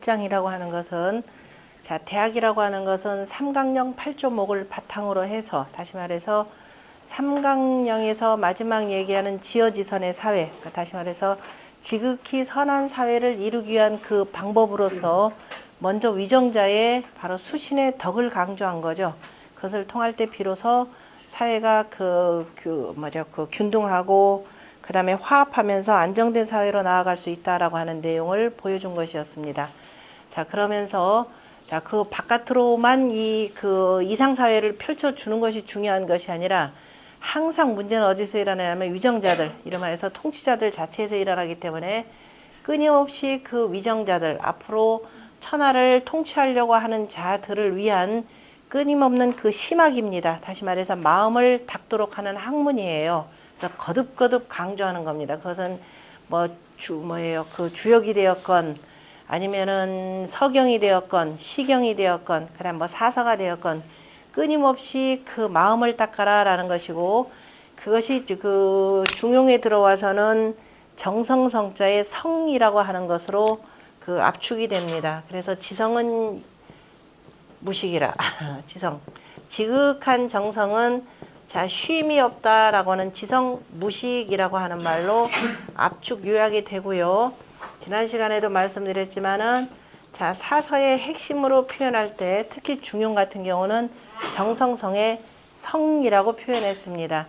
장이라고 하는 것은 대학이라고 하는 것은 삼강령 8조목을 바탕으로 해서 다시 말해서 삼강령에서 마지막 얘기하는 지어지선의 사회, 다시 말해서 지극히 선한 사회를 이루기 위한 그 방법으로서 먼저 위정자의 바로 수신의 덕을 강조한 거죠. 그것을 통할 때 비로소 사회가 균등하고 그 다음에 화합하면서 안정된 사회로 나아갈 수 있다라고 하는 내용을 보여준 것이었습니다. 자, 그러면서 그 바깥으로만 그 이상사회를 펼쳐주는 것이 중요한 것이 아니라 항상 문제는 어디서 일어나냐면 위정자들, 이름하여서 통치자들 자체에서 일어나기 때문에 끊임없이 그 위정자들, 앞으로 천하를 통치하려고 하는 자들을 위한 끊임없는 그 심학입니다. 다시 말해서 마음을 닦도록 하는 학문이에요. 그래서 거듭거듭 강조하는 겁니다. 그것은 그 주역이 되었건 아니면은 서경이 되었건 시경이 되었건 그다음 사서가 되었건 끊임없이 그 마음을 닦아라라는 것이고, 그것이 그 중용에 들어와서는 정성성자의 성이라고 하는 것으로 그 압축이 됩니다. 그래서 지성은 무식이라 지성, 지극한 정성은 쉼이 없다라고 하는 지성 무식이라고 하는 말로 압축 요약이 되고요. 지난 시간에도 말씀드렸지만은 사서의 핵심으로 표현할 때 특히 중용 같은 경우는 정성성의 성이라고 표현했습니다.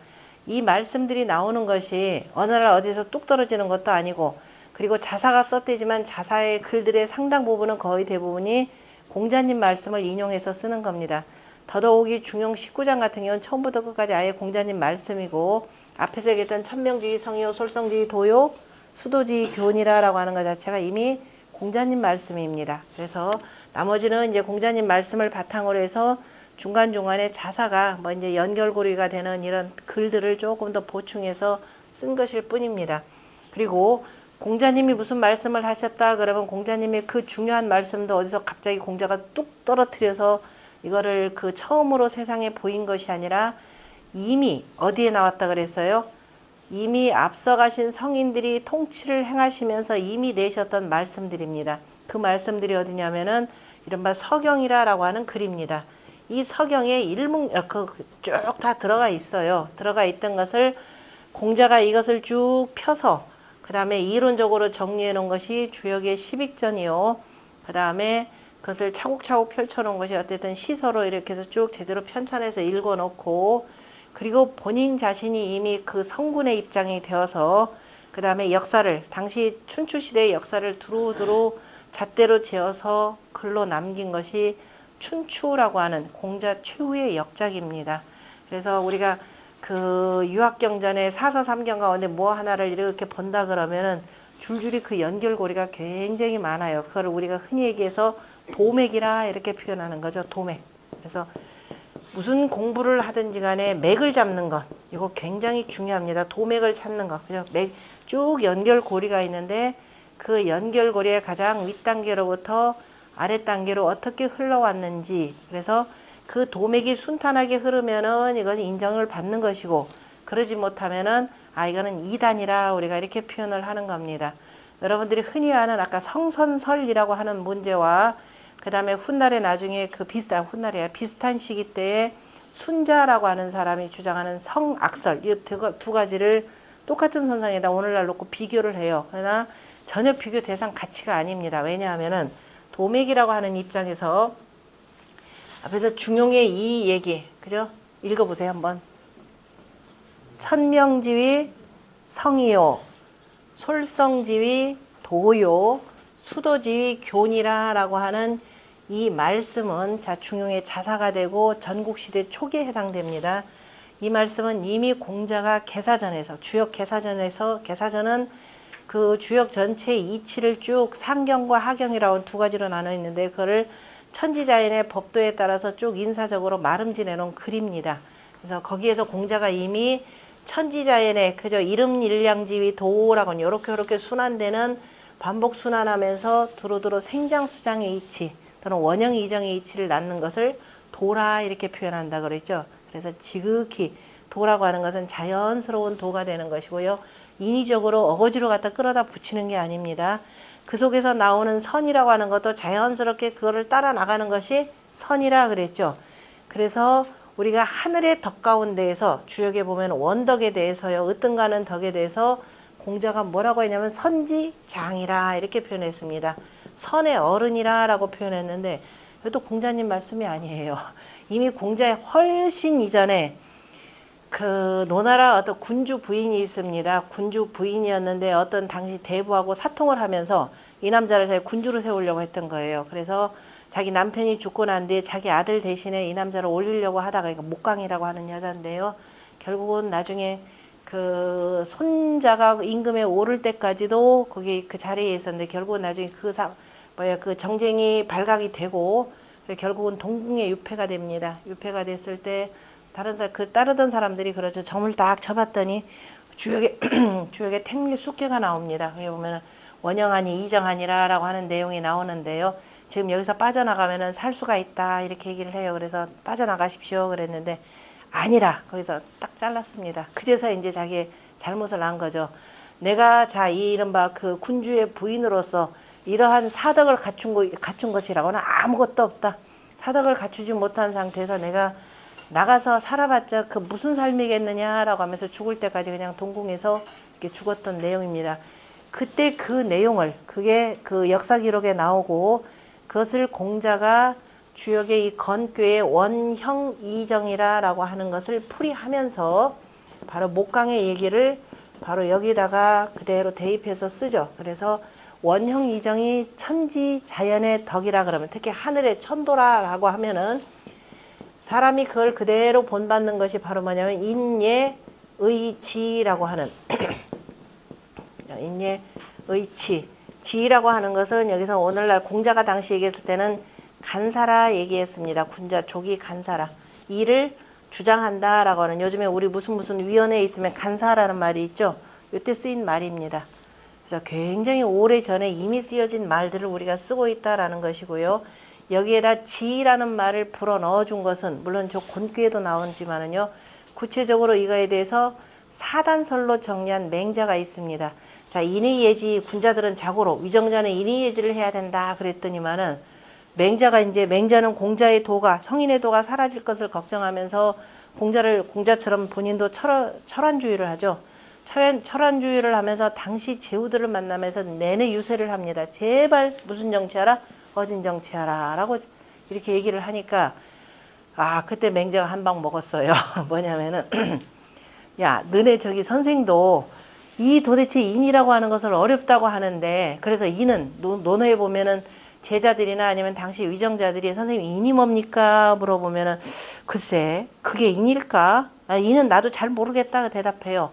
이 말씀들이 나오는 것이 어느 날 어디서 뚝 떨어지는 것도 아니고, 그리고 자사가 썼대지만 자사의 글들의 상당 부분은 거의 대부분이 공자님 말씀을 인용해서 쓰는 겁니다. 더더욱이 중용 19장 같은 경우는 처음부터 끝까지 아예 공자님 말씀이고, 앞에서 얘기했던 천명지위 성요, 솔성지위 도요, 수도지위 교훈이라고 하는 것 자체가 이미 공자님 말씀입니다. 그래서 나머지는 이제 공자님 말씀을 바탕으로 해서 중간중간에 자사가 이제 연결고리가 되는 이런 글들을 조금 더 보충해서 쓴 것일 뿐입니다. 그리고 공자님이 무슨 말씀을 하셨다 그러면 공자님의 그 중요한 말씀도 어디서 갑자기 공자가 뚝 떨어뜨려서 이거를 그 처음으로 세상에 보인 것이 아니라 이미 어디에 나왔다 그랬어요? 이미 앞서가신 성인들이 통치를 행하시면서 이미 내셨던 말씀들입니다. 그 말씀들이 어디냐면은 이른바 서경이라고 하는 글입니다. 이 서경에 쭉 다 들어가 있어요. 들어가 있던 것을 공자가 이것을 쭉 펴서 그 다음에 이론적으로 정리해 놓은 것이 주역의 10익전이요. 그 다음에 그것을 차곡차곡 펼쳐 놓은 것이 어쨌든 시서로 이렇게 해서 쭉 제대로 편찬해서 읽어 놓고, 그리고 본인 자신이 이미 그 성군의 입장이 되어서 그 다음에 역사를, 당시 춘추시대의 역사를 두루두루 잣대로 재어서 글로 남긴 것이 춘추라고 하는 공자 최후의 역작입니다. 그래서 우리가 그 유학경전의 사서 삼경 가운데 뭐 하나를 이렇게 본다 그러면은 줄줄이 그 연결고리가 굉장히 많아요. 그걸 우리가 흔히 얘기해서 도맥이라 이렇게 표현하는 거죠. 도맥. 그래서 무슨 공부를 하든지 간에 맥을 잡는 것, 이거 굉장히 중요합니다. 도맥을 찾는 것. 그죠? 쭉 연결고리가 있는데 그 연결고리의 가장 윗단계로부터 아랫단계로 어떻게 흘러왔는지, 그래서 그 도맥이 순탄하게 흐르면은 이건 인정을 받는 것이고, 그러지 못하면은 이거는 이단이라 우리가 이렇게 표현을 하는 겁니다. 여러분들이 흔히 아는 아까 성선설이라고 하는 문제와 그 다음에 훗날에 나중에 비슷한 시기 때에 순자라고 하는 사람이 주장하는 성악설, 이 두 가지를 똑같은 선상에다 오늘날 놓고 비교를 해요. 그러나 전혀 비교 대상 가치가 아닙니다. 왜냐하면은 도맥이라고 하는 입장에서 앞에서 중용의 이 얘기, 그죠? 읽어보세요, 한번. 천명지위 성이요, 솔성지위 도요, 수도지위 교훈이라고 하는 이 말씀은 중용의 자사가 되고 전국시대 초기에 해당됩니다. 이 말씀은 이미 공자가 개사전에서, 주역 개사전은 그 주역 전체의 이치를 쭉 상경과 하경이라고 두 가지로 나눠 있는데, 그거를 천지자연의 법도에 따라서 쭉 인사적으로 마름지내 놓은 글입니다. 그래서 거기에서 공자가 이미 천지자연의 이름일량지위 도라고 요렇게 순환되는 반복 순환하면서 두루두루 생장수장의 이치 또는 원형이정의 이치를 낳는 것을 도라 이렇게 표현한다 그랬죠. 그래서 지극히 도라고 하는 것은 자연스러운 도가 되는 것이고요. 인위적으로 어거지로 갖다 끌어다 붙이는 게 아닙니다. 그 속에서 나오는 선이라고 하는 것도 자연스럽게 그거를 따라 나가는 것이 선이라 그랬죠. 그래서 우리가 하늘의 덕 가운데에서 주역에 보면 원덕에 대해서요, 으뜸가는 덕에 대해서 공자가 뭐라고 했냐면 선지장이라 이렇게 표현했습니다. 선의 어른이라 라고 표현했는데 이것도 공자님 말씀이 아니에요. 이미 공자의 훨씬 이전에 그 노나라 어떤 군주 부인이 있습니다. 군주 부인이었는데 어떤 당시 대부하고 사통을 하면서 이 남자를 자기 군주로 세우려고 했던 거예요. 그래서 자기 남편이 죽고 난 뒤에 자기 아들 대신에 이 남자를 올리려고 하다가, 그러니까 목강이라고 하는 여자인데요. 결국은 나중에 그 손자가 임금에 오를 때까지도 거기 그 자리에 있었는데 결국은 나중에 그 정쟁이 발각이 되고 결국은 동궁에 유폐가 됩니다. 유폐가 됐을 때 따르던 사람들이 그러죠. 점을 딱 쳐봤더니 주역에 탱리 숙계가 나옵니다. 거기 보면은 원영하니 이정하니라라고 하는 내용이 나오는데요. 지금 여기서 빠져나가면은 살 수가 있다 이렇게 얘기를 해요. 그래서 빠져나가십시오 그랬는데 아니라 거기서 딱 잘랐습니다. 그제서 이제 자기의 잘못을 한 거죠. 내가 이 이른바 그 군주의 부인으로서 이러한 사덕을 갖춘 것이라고는 아무것도 없다. 사덕을 갖추지 못한 상태에서 내가 나가서 살아봤자 그 무슨 삶이겠느냐라고 하면서 죽을 때까지 그냥 동궁에서 이렇게 죽었던 내용입니다. 그때 그 내용을, 그게 그 역사 기록에 나오고 그것을 공자가 주역의 이 건교의 원형 이정이라고 하는 것을 풀이하면서 바로 목강의 얘기를 바로 여기다가 그대로 대입해서 쓰죠. 그래서 원형 이정이 천지 자연의 덕이라 그러면, 특히 하늘의 천도라라고 하면은 사람이 그걸 그대로 본받는 것이 바로 뭐냐면 인예의지라고 하는 인예의치, 지라고 하는 것은 여기서 오늘날 공자가 당시 얘기했을 때는 간사라 얘기했습니다. 군자 조기 간사라, 이를 주장한다라고 하는, 요즘에 우리 무슨 위원회에 있으면 간사라는 말이 있죠. 이때 쓰인 말입니다. 그래서 굉장히 오래전에 이미 쓰여진 말들을 우리가 쓰고 있다라는 것이고요. 여기에다 지라는 말을 불어 넣어준 것은 물론 저 곤귀에도 나오지만은요, 구체적으로 이거에 대해서 사단설로 정리한 맹자가 있습니다. 자, 인의예지, 군자들은 자고로, 위정자는 인의예지를 해야 된다 그랬더니만은 맹자는 공자의 도가, 성인의 도가 사라질 것을 걱정하면서 공자처럼 본인도 철환주의를 하죠. 철환주의를 하면서 당시 제후들을 만나면서 내내 유세를 합니다. 제발 무슨 정치하라? 어진 정치하라 라고 이렇게 얘기를 하니까 그때 맹자가 한 방 먹었어요. 뭐냐면은 야, 너네 저기 선생도 이 도대체 인이라고 하는 것을 어렵다고 하는데, 그래서 인은 논어에 보면은 제자들이나 아니면 당시 위정자들이 선생님 인이 뭡니까 물어보면은 글쎄 그게 인일까? 인은 나도 잘 모르겠다 대답해요.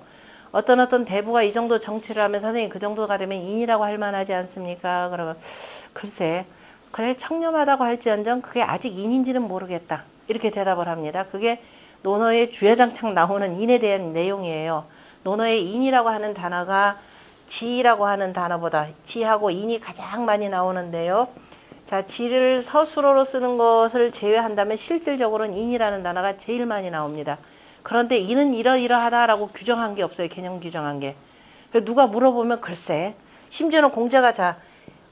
어떤 대부가 이 정도 정치를 하면 선생님 그 정도가 되면 인이라고 할 만하지 않습니까? 그러면 글쎄 그래 청렴하다고 할지언정 그게 아직 인인지는 모르겠다 이렇게 대답을 합니다. 그게 논어에 주야장창 나오는 인에 대한 내용이에요. 논어에 인이라고 하는 단어가 지라고 하는 단어보다 지하고 인이 가장 많이 나오는데요. 자, 지를 서술어로 쓰는 것을 제외한다면 실질적으로는 인이라는 단어가 제일 많이 나옵니다. 그런데 인은 이러이러하다라고 규정한 게 없어요. 개념 규정한 게. 누가 물어보면 글쎄, 심지어는 공자가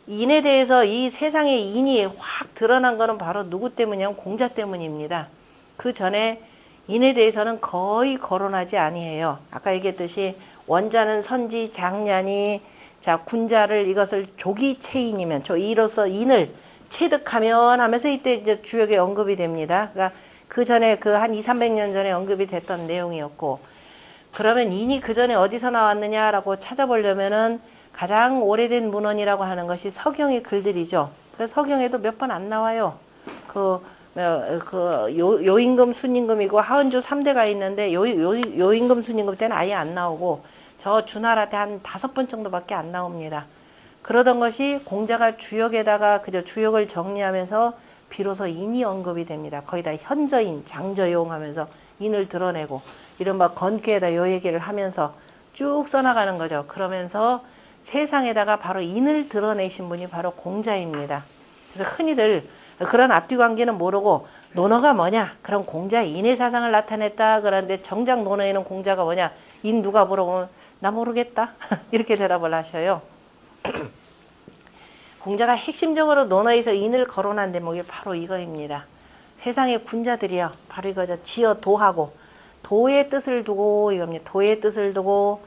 인에 대해서 이 세상에 인이 확 드러난 거는 바로 누구 때문이냐면 공자 때문입니다. 그 전에 인에 대해서는 거의 거론하지 아니해요. 아까 얘기했듯이 원자는 선지 장냐니, 자, 군자를 이것을 조기 체인이면, 이로써 인을 체득하면 하면서 이때 이제 주역에 언급이 됩니다. 그러니까 그 전에 한 200~300년 전에 언급이 됐던 내용이었고, 그러면 인이 그 전에 어디서 나왔느냐라고 찾아보려면은 가장 오래된 문헌이라고 하는 것이 서경의 글들이죠. 그래서 서경에도 몇 번 안 나와요. 요임금, 순임금이고 하은조 3대가 있는데 요임금, 순임금 때는 아예 안 나오고 저 주나라 때 한 5번 정도밖에 안 나옵니다. 그러던 것이 공자가 주역에다가 그저 주역을 정리하면서 비로소 인이 언급이 됩니다. 거기다 현저인, 장저용 하면서 인을 드러내고 이른바 건귀에다 요 얘기를 하면서 쭉 써나가는 거죠. 그러면서 세상에다가 바로 인을 드러내신 분이 바로 공자입니다. 그래서 흔히들 그런 앞뒤 관계는 모르고 논어가 뭐냐? 그럼 공자 인의 사상을 나타냈다. 그런데 정작 논어에는 공자가 뭐냐? 인 누가 물어보면 나 모르겠다. 이렇게 대답을 하셔요. 공자가 핵심적으로 논어에서 인을 거론한 대목이 바로 이거입니다. 세상의 군자들이요. 바로 이거죠. 지어 도하고 도의 뜻을 두고 이겁니다. 도의 뜻을 두고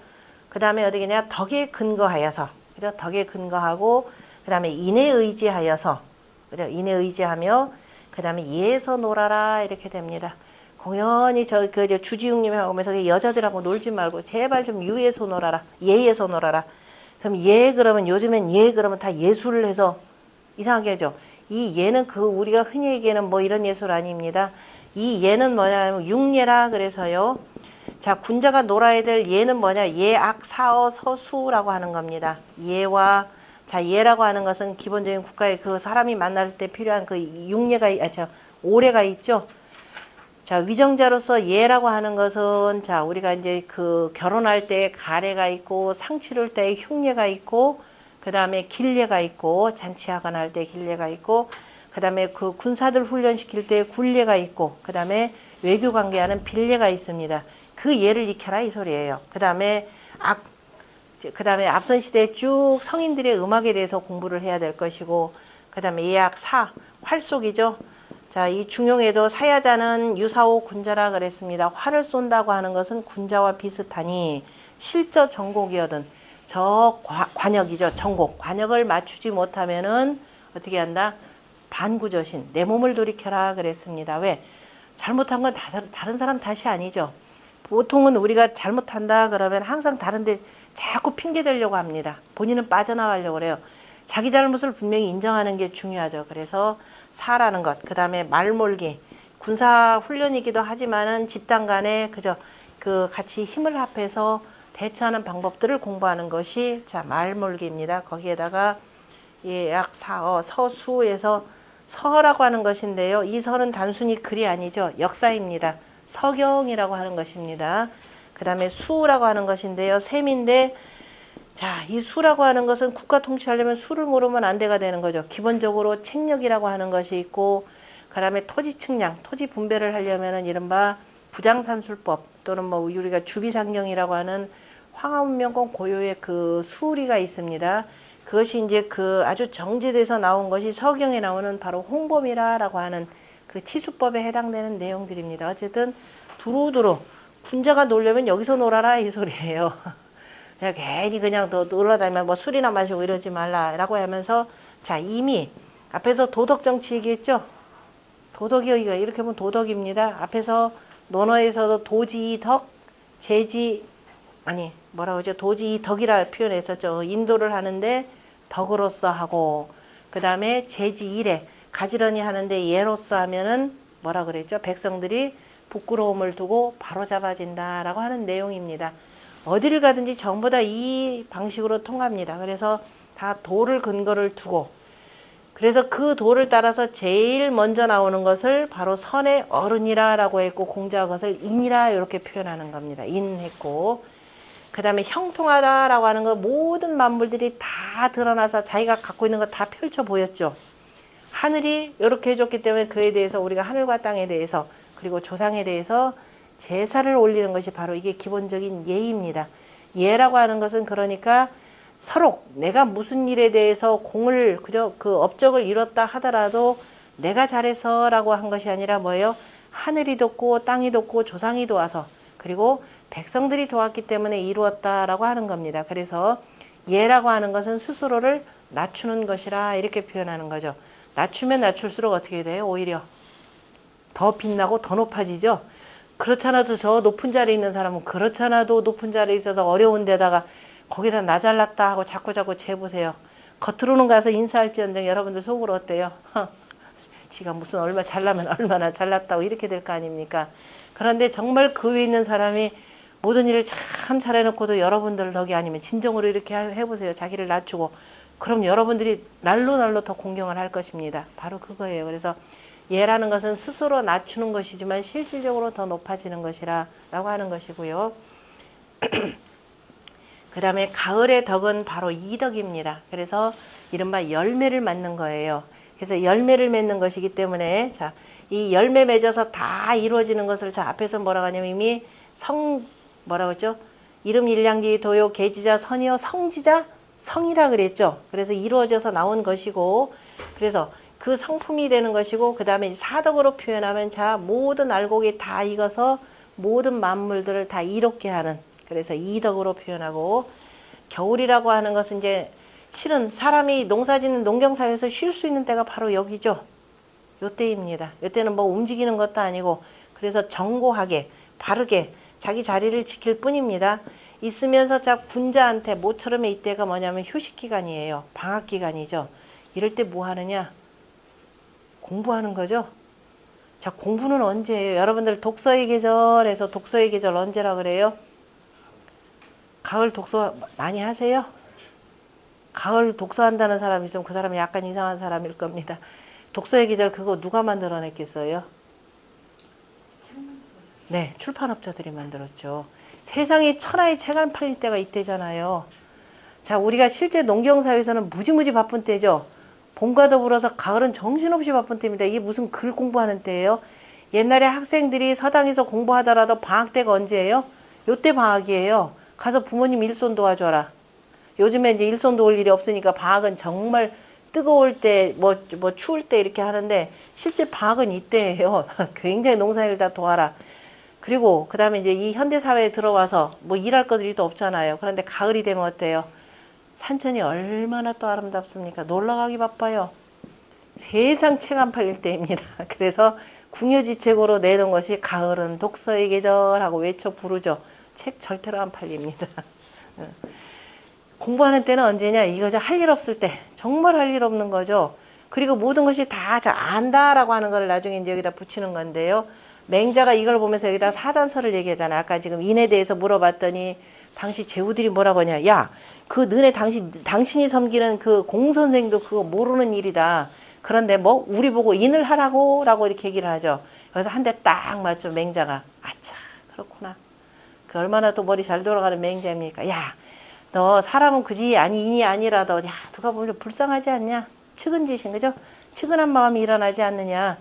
그 다음에 어디겠냐 덕에 근거하여서 그죠? 덕에 근거하고 그 다음에 인에 의지하여서 그죠? 인에 의지하며 그 다음에 예에서 놀아라 이렇게 됩니다. 공연히 그 주지웅님하고 오면서 여자들하고 놀지 말고 제발 좀 유에서 놀아라 예에서 놀아라. 그럼 예 그러면 요즘엔 예 그러면 다 예술을 해서 이상하게 하죠. 이 예는 그 우리가 흔히 얘기하는 뭐 이런 예술 아닙니다. 이 예는 뭐냐면 육예라 그래서요. 자 군자가 놀아야 될 예는 뭐냐 예악 사어 서수라고 하는 겁니다. 예와 자 예라고 하는 것은 기본적인 국가의 그 사람이 만날 때 필요한 그 육예가 오례가 있죠. 자 위정자로서 예라고 하는 것은 자 우리가 이제 그 결혼할 때 가례가 있고 상 치를 때 흉례가 있고 그 다음에 길례가 있고 잔치하거나 할 때 길례가 있고 그 다음에 그 군사들 훈련시킬 때 굴례가 있고 그 다음에 외교 관계하는 빌례가 있습니다. 그 예를 익혀라 이 소리예요. 그 다음에 앞선 시대에 쭉 성인들의 음악에 대해서 공부를 해야 될 것이고 그 다음에 예악 사 활속이죠. 자, 이 중용에도 사야자는 유사오 군자라 그랬습니다. 활을 쏜다고 하는 것은 군자와 비슷하니 실저 정곡이거든. 저 관역이죠. 정곡. 관역을 맞추지 못하면은 어떻게 한다? 반구저신. 내 몸을 돌이켜라 그랬습니다. 왜? 잘못한 건 다른 사람 탓이 아니죠. 보통은 우리가 잘못한다 그러면 항상 다른데 자꾸 핑계 대려고 합니다. 본인은 빠져나가려고 그래요. 자기 잘못을 분명히 인정하는 게 중요하죠. 그래서 사라는 것, 그 다음에 말몰기, 군사 훈련이기도 하지만은 집단 간에 그저 그 같이 힘을 합해서 대처하는 방법들을 공부하는 것이 자 말몰기입니다. 거기에다가 예약 사어 서수에서 서라고 하는 것인데요. 이 서는 단순히 글이 아니죠. 역사입니다. 서경이라고 하는 것입니다. 그 다음에 수라고 하는 것인데요. 셈인데 자, 이 수라고 하는 것은 국가 통치하려면 수를 모르면 안 돼가 되는 거죠. 기본적으로 책력이라고 하는 것이 있고 그 다음에 토지 측량, 토지 분배를 하려면은 이른바 부장산술법 또는 뭐 우리가 주비상경이라고 하는 황하문명권 고유의 그 수리가 있습니다. 그것이 이제 그 아주 정제돼서 나온 것이 서경에 나오는 바로 홍범이라고 하는 그 치수법에 해당되는 내용들입니다. 어쨌든 두루두루 군자가 놀려면 여기서 놀아라 이 소리예요. 그냥 괜히 그냥 너 놀러다니면 뭐 술이나 마시고 이러지 말라라고 하면서 자 이미 앞에서 도덕 정치 얘기했죠. 도덕이 여기가 이렇게 보면 도덕입니다. 앞에서 논어에서도 도지덕 제지 아니 뭐라고 그러죠? 도지덕이라 표현했었죠. 인도를 하는데 덕으로서 하고 그 다음에 제지일에 가지런히 하는데 예로서 하면은 뭐라 그랬죠? 백성들이 부끄러움을 두고 바로잡아진다라고 하는 내용입니다. 어디를 가든지 전부 다 이 방식으로 통합니다. 그래서 다 도를 근거를 두고 그래서 그 도를 따라서 제일 먼저 나오는 것을 바로 선의 어른이라고 했고 공자가 그것을 인이라 이렇게 표현하는 겁니다. 인했고 그 다음에 형통하다라고 하는 거 모든 만물들이 다 드러나서 자기가 갖고 있는 거 다 펼쳐 보였죠. 하늘이 이렇게 해줬기 때문에 그에 대해서 우리가 하늘과 땅에 대해서 그리고 조상에 대해서 제사를 올리는 것이 바로 이게 기본적인 예입니다. 예라고 하는 것은 그러니까 서로 내가 무슨 일에 대해서 공을 그저 그 업적을 이뤘다 하더라도 내가 잘해서라고 한 것이 아니라 뭐예요? 하늘이 돕고 땅이 돕고 조상이 도와서 그리고 백성들이 도왔기 때문에 이루었다라고 하는 겁니다. 그래서 예라고 하는 것은 스스로를 낮추는 것이라 이렇게 표현하는 거죠. 낮추면 낮출수록 어떻게 돼요? 오히려 더 빛나고 더 높아지죠. 그렇잖아도 저 높은 자리에 있는 사람은 그렇잖아도 높은 자리에 있어서 어려운 데다가 거기다 나 잘났다 하고 자꾸 재보세요. 겉으로는 가서 인사할지언정 여러분들 속으로 어때요? 지가 무슨 얼마 잘나면 얼마나 잘났다고 이렇게 될 거 아닙니까? 그런데 정말 그 위에 있는 사람이 모든 일을 참 잘해놓고도 여러분들 덕이 아니면 진정으로 이렇게 해보세요. 자기를 낮추고 그럼 여러분들이 날로 더 공경을 할 것입니다. 바로 그거예요. 그래서 예라는 것은 스스로 낮추는 것이지만 실질적으로 더 높아지는 것이라 라고 하는 것이고요. 그 다음에 가을의 덕은 바로 이덕입니다. 그래서 이른바 열매를 맺는 거예요. 그래서 열매를 맺는 것이기 때문에 자, 이 열매 맺어서 다 이루어지는 것을 자 앞에서 뭐라고 하냐면 이미 뭐라고 했죠? 이름 일량지 도요 계지자 선이요 성지자 성이라 그랬죠. 그래서 이루어져서 나온 것이고, 그래서 그 성품이 되는 것이고, 그 다음에 사덕으로 표현하면 자 모든 알곡이 다 익어서 모든 만물들을 다 이롭게 하는, 그래서 이덕으로 표현하고, 겨울이라고 하는 것은 이제 실은 사람이 농사짓는 농경사회에서 쉴 수 있는 때가 바로 여기죠. 요때입니다. 요때는 뭐 움직이는 것도 아니고, 그래서 정고하게 바르게 자기 자리를 지킬 뿐입니다. 있으면서 자 군자한테 모처럼의 이때가 뭐냐면 휴식 기간이에요. 방학 기간이죠. 이럴 때 뭐 하느냐? 공부하는 거죠. 자, 공부는 언제예요? 여러분들 독서의 계절에서 독서의 계절 언제라 그래요? 가을 독서 많이 하세요? 가을 독서한다는 사람이 있으면 그 사람이 약간 이상한 사람일 겁니다. 독서의 계절 그거 누가 만들어냈겠어요? 네, 출판업자들이 만들었죠. 세상에 천하의 책 안 팔릴 때가 이때잖아요. 자, 우리가 실제 농경사회에서는 무지무지 바쁜 때죠. 봄과 더불어서 가을은 정신없이 바쁜 때입니다. 이게 무슨 글 공부하는 때예요? 옛날에 학생들이 서당에서 공부하더라도 방학 때가 언제예요? 요때 방학이에요. 가서 부모님 일손 도와줘라. 요즘에 이제 일손 도울 일이 없으니까 방학은 정말 뜨거울 때, 뭐 추울 때 이렇게 하는데 실제 방학은 이때예요. 굉장히 농사일 다 도와라. 그리고 그 다음에 이제 이 현대사회에 들어와서 뭐 일할 것들이 또 없잖아요. 그런데 가을이 되면 어때요? 산천이 얼마나 또 아름답습니까? 놀러가기 바빠요. 세상 책 안 팔릴 때입니다. 그래서 궁여지책으로 내놓은 것이 가을은 독서의 계절하고 외쳐 부르죠. 책 절대로 안 팔립니다. 공부하는 때는 언제냐? 이거죠. 할 일 없을 때. 정말 할 일 없는 거죠. 그리고 모든 것이 다 안다라고 하는 걸 나중에 이제 여기다 붙이는 건데요. 맹자가 이걸 보면서 여기다 사단서를 얘기하잖아요. 아까 지금 인에 대해서 물어봤더니 당시 제후들이 뭐라고 하냐. 야, 그 너네 당신이 섬기는 그 공선생도 그거 모르는 일이다. 그런데 뭐 우리 보고 인을 하라고 라고 이렇게 얘기를 하죠. 그래서 한 대 딱 맞죠. 맹자가. 아차 그렇구나. 그 얼마나 또 머리 잘 돌아가는 맹자입니까. 야, 너 사람은 그지 아니 인이 아니라도 야 누가 보면 불쌍하지 않냐. 측은지신 그죠. 측은한 마음이 일어나지 않느냐.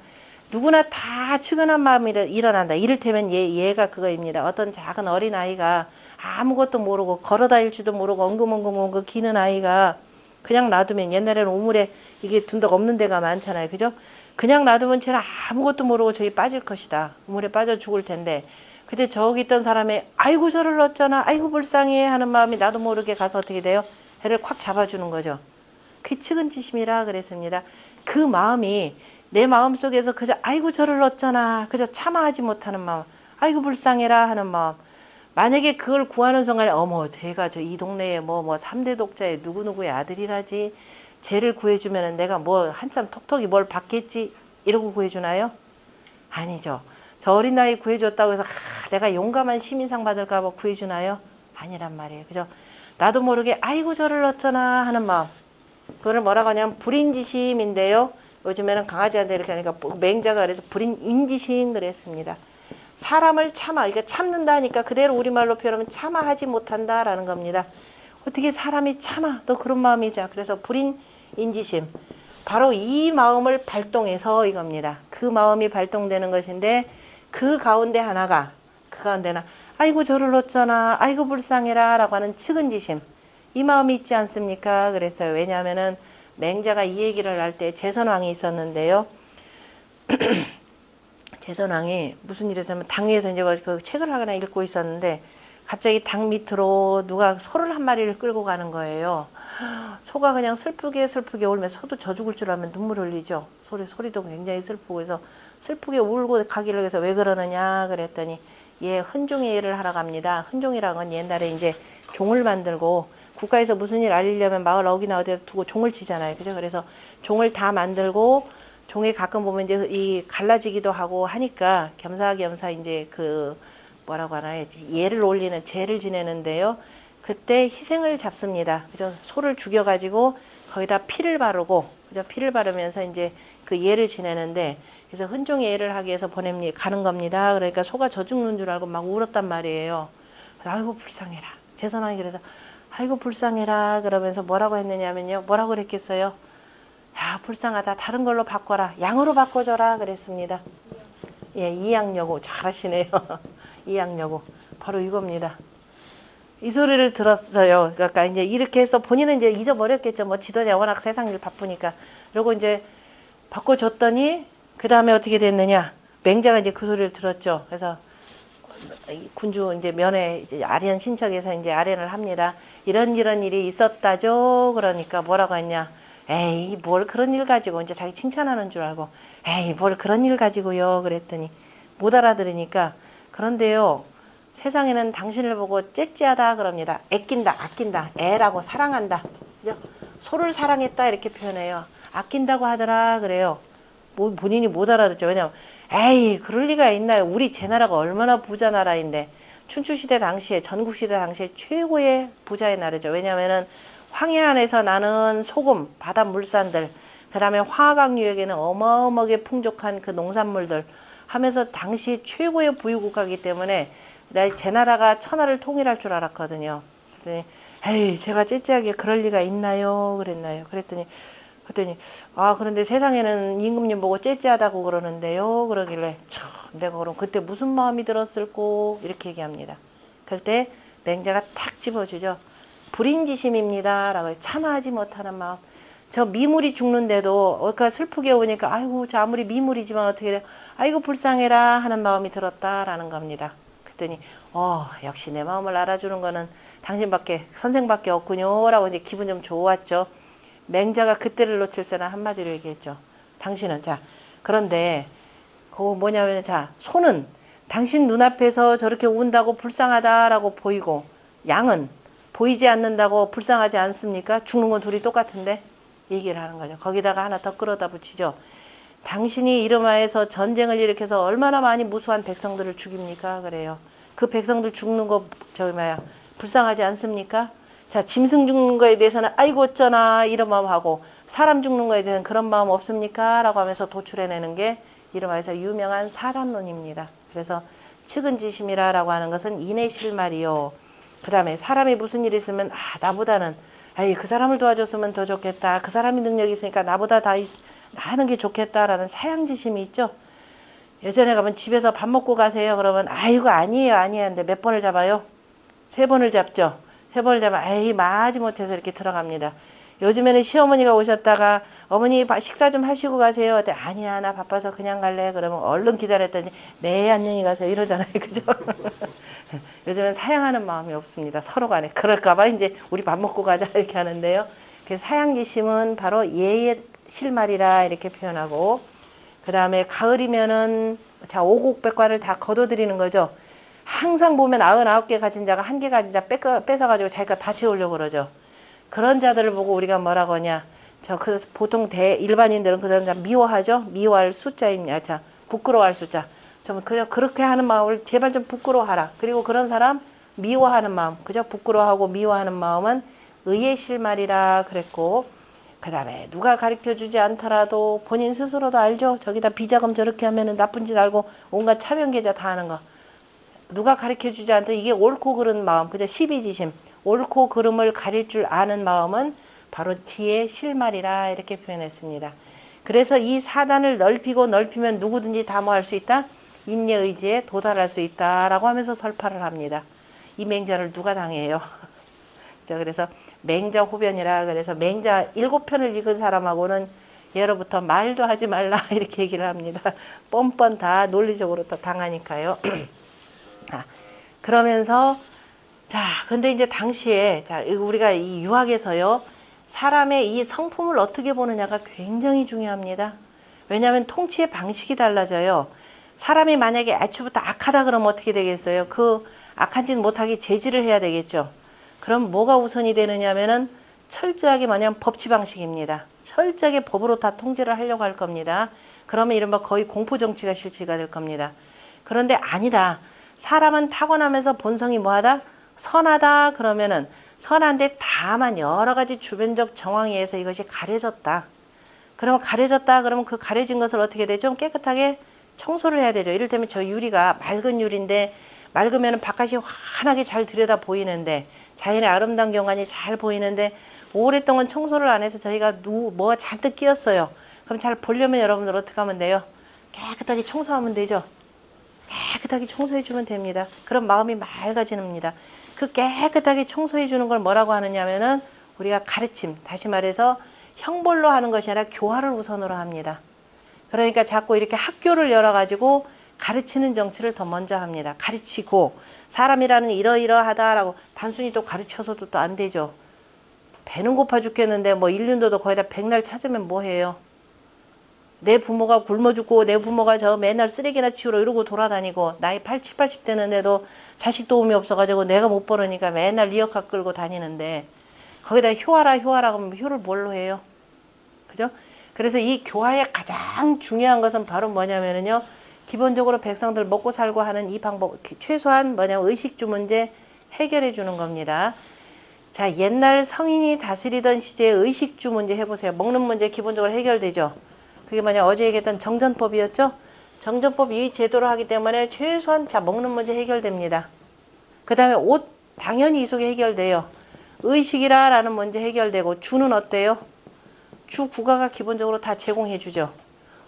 누구나 다 측은한 마음이 일어난다. 이를테면 얘가 그거입니다. 어떤 작은 어린 아이가 아무것도 모르고 걸어다닐 줄도 모르고 엉금엉금 기는 아이가 그냥 놔두면 옛날에는 우물에 이게 둔덕 없는 데가 많잖아요. 그죠? 그냥 놔두면 쟤는 아무것도 모르고 저기 빠질 것이다. 우물에 빠져 죽을 텐데 그때 저기 있던 사람의 아이고 저를 넣었잖아. 아이고 불쌍해 하는 마음이 나도 모르게 가서 어떻게 돼요? 애를 콱 잡아주는 거죠. 그게 측은지심이라 그랬습니다. 그 마음이 내 마음속에서 그저 아이고 저를 넣었잖아. 그저 참아하지 못하는 마음. 아이고 불쌍해라 하는 마음. 만약에 그걸 구하는 순간에 어머 제가 저 이 동네에 뭐 3대 독자의 누구누구의 아들이라지 쟤를 구해주면은 내가 뭐 한참 톡톡이 뭘 받겠지 이러고 구해주나요? 아니죠. 저 어린 나이 구해줬다고 해서 내가 용감한 시민상 받을까 봐 구해주나요? 아니란 말이에요. 그죠? 나도 모르게 아이고 저를 넣었잖아 하는 마음. 그거를 뭐라고 하냐면 불인지심인데요. 요즘에는 강아지한테 이렇게 하니까 맹자가 그래서 불인지심 그랬습니다. 사람을 참아, 그러니까 참는다 하니까 그대로 우리말로 표현하면 참아하지 못한다라는 겁니다. 어떻게 사람이 참아? 또 그런 마음이자. 그래서 불인지심. 바로 이 마음을 발동해서 이겁니다. 그 마음이 발동되는 것인데 그 가운데 하나가 그 가운데나 아이고 저를 어쩌나 아이고 불쌍해라 라고 하는 측은지심. 이 마음이 있지 않습니까? 그랬어요. 왜냐하면은 맹자가 이 얘기를 할 때 재선왕이 있었는데요. 재선왕이 무슨 일이 있었냐면 당 위에서 이제 그 책을 하나 읽고 있었는데 갑자기 당 밑으로 누가 소를 한 마리를 끌고 가는 거예요. 소가 그냥 슬프게 울면 소도 저 죽을 줄 알면 눈물 흘리죠. 소리도 굉장히 슬프고 그래서 슬프게 울고 가기를 해서 왜 그러느냐 그랬더니 얘 흔종의 일을 하러 갑니다. 흔종이라는 건 옛날에 이제 종을 만들고 국가에서 무슨 일 알리려면 마을 어귀나 어디다 두고 종을 치잖아요. 그죠? 그래서 종을 다 만들고 종에 가끔 보면 이제 이 갈라지기도 하고 하니까 겸사겸사 이제 그 뭐라고 하나요? 예를 올리는 제를 지내는데요. 그때 희생을 잡습니다. 그죠? 소를 죽여가지고 거기다 피를 바르고, 그죠? 피를 바르면서 이제 그 예를 지내는데, 그래서 흔종의 예를 하기 위해서 가는 겁니다. 그러니까 소가 저 죽는 줄 알고 막 울었단 말이에요. 그래서 아이고 불쌍해라. 재선왕이 그래서 아이고 불쌍해라 그러면서 뭐라고 했느냐면요. 뭐라고 그랬겠어요? 야 불쌍하다. 다른 걸로 바꿔라. 양으로 바꿔줘라 그랬습니다. 예, 이양여고 잘하시네요. 이양여고 바로 이겁니다. 이 소리를 들었어요. 그러니까 이제 이렇게 해서 본인은 이제 잊어버렸겠죠. 뭐 지도자 워낙 세상 일 바쁘니까. 그리고 이제 바꿔줬더니 그 다음에 어떻게 됐느냐. 맹자가 이제 그 소리를 들었죠. 그래서 군주 이제 면회 이제 아련 신청해서 이제 아련을 합니다. 이런 일이 있었다죠. 그러니까 뭐라고 했냐. 에이 뭘 그런 일 가지고 이제 자기 칭찬하는 줄 알고 에이 뭘 그런 일 가지고요. 그랬더니 못 알아들으니까 그런데요. 세상에는 당신을 보고 째째하다 그럽니다. 애낀다, 아낀다, 애라고 사랑한다. 그죠? 소를 사랑했다 이렇게 표현해요. 아낀다고 하더라 그래요. 뭐 본인이 못 알아듣죠. 왜냐면 에이 그럴 리가 있나요? 우리 제 나라가 얼마나 부자 나라인데 춘추시대 당시에 전국시대 당시에 최고의 부자의 나라죠. 왜냐하면은 황해안에서 나는 소금, 바닷물산들 그 다음에 화학유역에는 어마어마하게 풍족한 그 농산물들 하면서 당시 최고의 부유국가이기 때문에 제 나라가 천하를 통일할 줄 알았거든요. 그랬더니 에이 제가 째째하게 그럴 리가 있나요? 그랬더니 아 그런데 세상에는 임금님 보고 째째하다고 그러는데요. 그러길래 참 내가 그럼 그때 무슨 마음이 들었을꼬 이렇게 얘기합니다. 그럴 때 맹자가 탁 집어주죠. 불인지심입니다 라고 참아하지 못하는 마음. 저 미물이 죽는데도 그러니까 슬프게 오니까 아이고 저 아무리 미물이지만 어떻게 돼 아이고 불쌍해라 하는 마음이 들었다라는 겁니다. 그랬더니 역시 내 마음을 알아주는 거는 당신밖에 선생밖에 없군요 라고 이제 기분 좀 좋았죠. 맹자가 그때를 놓칠세나 한마디로 얘기했죠. 당신은 자 그런데 그거 뭐냐면 자 소는 당신 눈앞에서 저렇게 운다고 불쌍하다라고 보이고 양은 보이지 않는다고 불쌍하지 않습니까? 죽는 건 둘이 똑같은데 얘기를 하는 거죠. 거기다가 하나 더 끌어다 붙이죠. 당신이 이름하여서 전쟁을 일으켜서 얼마나 많이 무수한 백성들을 죽입니까? 그래요. 그 백성들 죽는 거 불쌍하지 않습니까? 자 짐승 죽는 거에 대해서는 아이고 어쩌나 이런 마음 하고 사람 죽는 거에 대해서는 그런 마음 없습니까? 라고 하면서 도출해내는 게 이름하여서 유명한 사단론입니다. 그래서 측은지심이라 라고 하는 것은 인내실말이요. 그 다음에 사람이 무슨 일이 있으면 나보다는 그 사람을 도와줬으면 더 좋겠다. 그 사람이 능력이 있으니까 나보다 다 하는 게 좋겠다라는 사양지심이 있죠. 예전에 가면 집에서 밥 먹고 가세요. 그러면 아이고 아니에요 하는데 몇 번을 잡아요? 3번을 잡죠. 3번을 잡으면 마지 못해서 이렇게 들어갑니다. 요즘에는 시어머니가 오셨다가 어머니 식사 좀 하시고 가세요. 아니야 나 바빠서 그냥 갈래. 그러면 얼른 기다렸더니 네 안녕히 가세요 이러잖아요. 그죠? 요즘엔 사양하는 마음이 없습니다. 서로 간에. 그럴까봐 이제 우리 밥 먹고 가자 이렇게 하는데요. 그래서 사양지심은 바로 예의 실말이라 이렇게 표현하고 그 다음에 가을이면은 자 오곡백과를 다 거둬들이는 거죠. 항상 보면 99개 가진 자가 1개 가진 자 뺏어가지고 자기가 다 채우려고 그러죠. 그런 자들을 보고 우리가 뭐라고 하냐. 보통 일반인들은 그런 자 미워하죠. 미워할 숫자입니다. 자, 부끄러워할 숫자. 좀 그냥 그렇게 하는 마음을 제발 좀 부끄러워하라. 그리고 그런 사람 미워하는 마음. 그죠? 부끄러워하고 미워하는 마음은 의의 실말이라 그랬고 그 다음에 누가 가르쳐주지 않더라도 본인 스스로도 알죠. 저기다 비자금 저렇게 하면은 나쁜 짓 알고 온갖 차별계좌 다 하는 거. 누가 가르쳐주지 않더라도 이게 옳고 그른 마음. 그죠? 시비지심. 옳고 그름을 가릴 줄 아는 마음은 바로 지혜 실말이라 이렇게 표현했습니다. 그래서 이 사단을 넓히면 누구든지 다 뭐 할 수 있다? 인내의지에 도달할 수 있다라고 하면서 설파를 합니다. 이 맹자를 누가 당해요? 그래서 맹자 호변이라 그래서 맹자 7편을 읽은 사람하고는 예로부터 말도 하지 말라 이렇게 얘기를 합니다. 뻔뻔 다 논리적으로 또 당하니까요. 그러면서 자, 근데 이제 당시에 우리가 이 유학에서요. 사람의 이 성품을 어떻게 보느냐가 굉장히 중요합니다. 왜냐하면 통치의 방식이 달라져요. 사람이 만약에 애초부터 악하다 그러면 어떻게 되겠어요? 그 악한 짓 못하게 제지를 해야 되겠죠. 그럼 뭐가 우선이 되느냐면은 철저하게 뭐냐면 법치 방식입니다. 철저하게 법으로 다 통제를 하려고 할 겁니다. 그러면 이른바 거의 공포정치가 실시가 될 겁니다. 그런데 아니다. 사람은 타고나면서 본성이 뭐하다? 선하다 그러면은 선한데 다만 여러 가지 주변적 정황에 의해서 이것이 가려졌다. 그러면 가려졌다 그러면 그 가려진 것을 어떻게 되죠? 좀 깨끗하게 청소를 해야 되죠. 이를테면 저 유리가 맑은 유리인데 맑으면 바깥이 환하게 잘 들여다 보이는데 자연의 아름다운 경관이 잘 보이는데 오랫동안 청소를 안 해서 저희가 뭐가 잔뜩 끼었어요. 그럼 잘 보려면 여러분들 어떻게 하면 돼요? 깨끗하게 청소하면 되죠. 깨끗하게 청소해 주면 됩니다. 그럼 마음이 맑아집니다. 그 깨끗하게 청소해 주는 걸 뭐라고 하느냐면은 우리가 가르침, 다시 말해서 형벌로 하는 것이 아니라 교화를 우선으로 합니다. 그러니까 자꾸 이렇게 학교를 열어가지고 가르치는 정치를 더 먼저 합니다. 가르치고 사람이라는 이러이러하다라고 단순히 또 가르쳐서도 또 안 되죠. 배는 고파 죽겠는데 뭐 일륜도도 거의 다 백날 찾으면 뭐해요. 내 부모가 굶어 죽고 내 부모가 저 맨날 쓰레기나 치우러 이러고 돌아다니고 나이 80 되는데도 자식 도움이 없어가지고 내가 못 벌으니까 맨날 리어카 끌고 다니는데 거기다 효하라 그러면 효를 뭘로 해요? 그죠? 그래서 이 교화의 가장 중요한 것은 바로 뭐냐면요. 기본적으로 백성들 먹고 살고 하는 이 방법, 최소한 뭐냐면 의식주 문제 해결해 주는 겁니다. 자, 옛날 성인이 다스리던 시제의 의식주 문제 해보세요. 먹는 문제 기본적으로 해결되죠. 그게 뭐냐, 어제 얘기했던 정전법이었죠. 정전법 이 제도로 하기 때문에 최소한 자 먹는 문제 해결됩니다. 그 다음에 옷 당연히 이 속에 해결돼요. 의식이라는 문제 해결되고 주는 어때요? 주 국가가 기본적으로 다 제공해 주죠.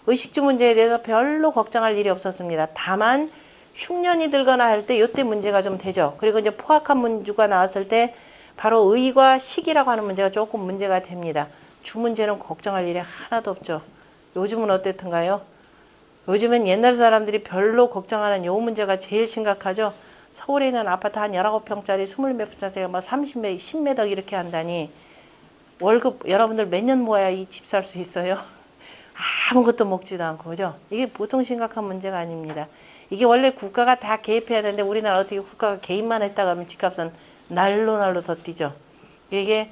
의식주 문제에 대해서 별로 걱정할 일이 없었습니다. 다만 흉년이 들거나 할 때 이때 문제가 좀 되죠. 그리고 이제 포악한 문주가 나왔을 때 바로 의과 식이라고 하는 문제가 조금 문제가 됩니다. 주 문제는 걱정할 일이 하나도 없죠. 요즘은 어땠던가요? 요즘엔 옛날 사람들이 별로 걱정하는 요 문제가 제일 심각하죠. 서울에 있는 아파트 한 19평짜리 20몇 평짜리가 뭐 30매, 10매덕 이렇게 한다니 월급 여러분들 몇 년 모아야 이 집 살 수 있어요? 아무것도 먹지도 않고, 그죠? 이게 보통 심각한 문제가 아닙니다. 이게 원래 국가가 다 개입해야 되는데 우리나라 어떻게 국가가 개입만 했다 그러면 집값은 날로 더 뛰죠. 이게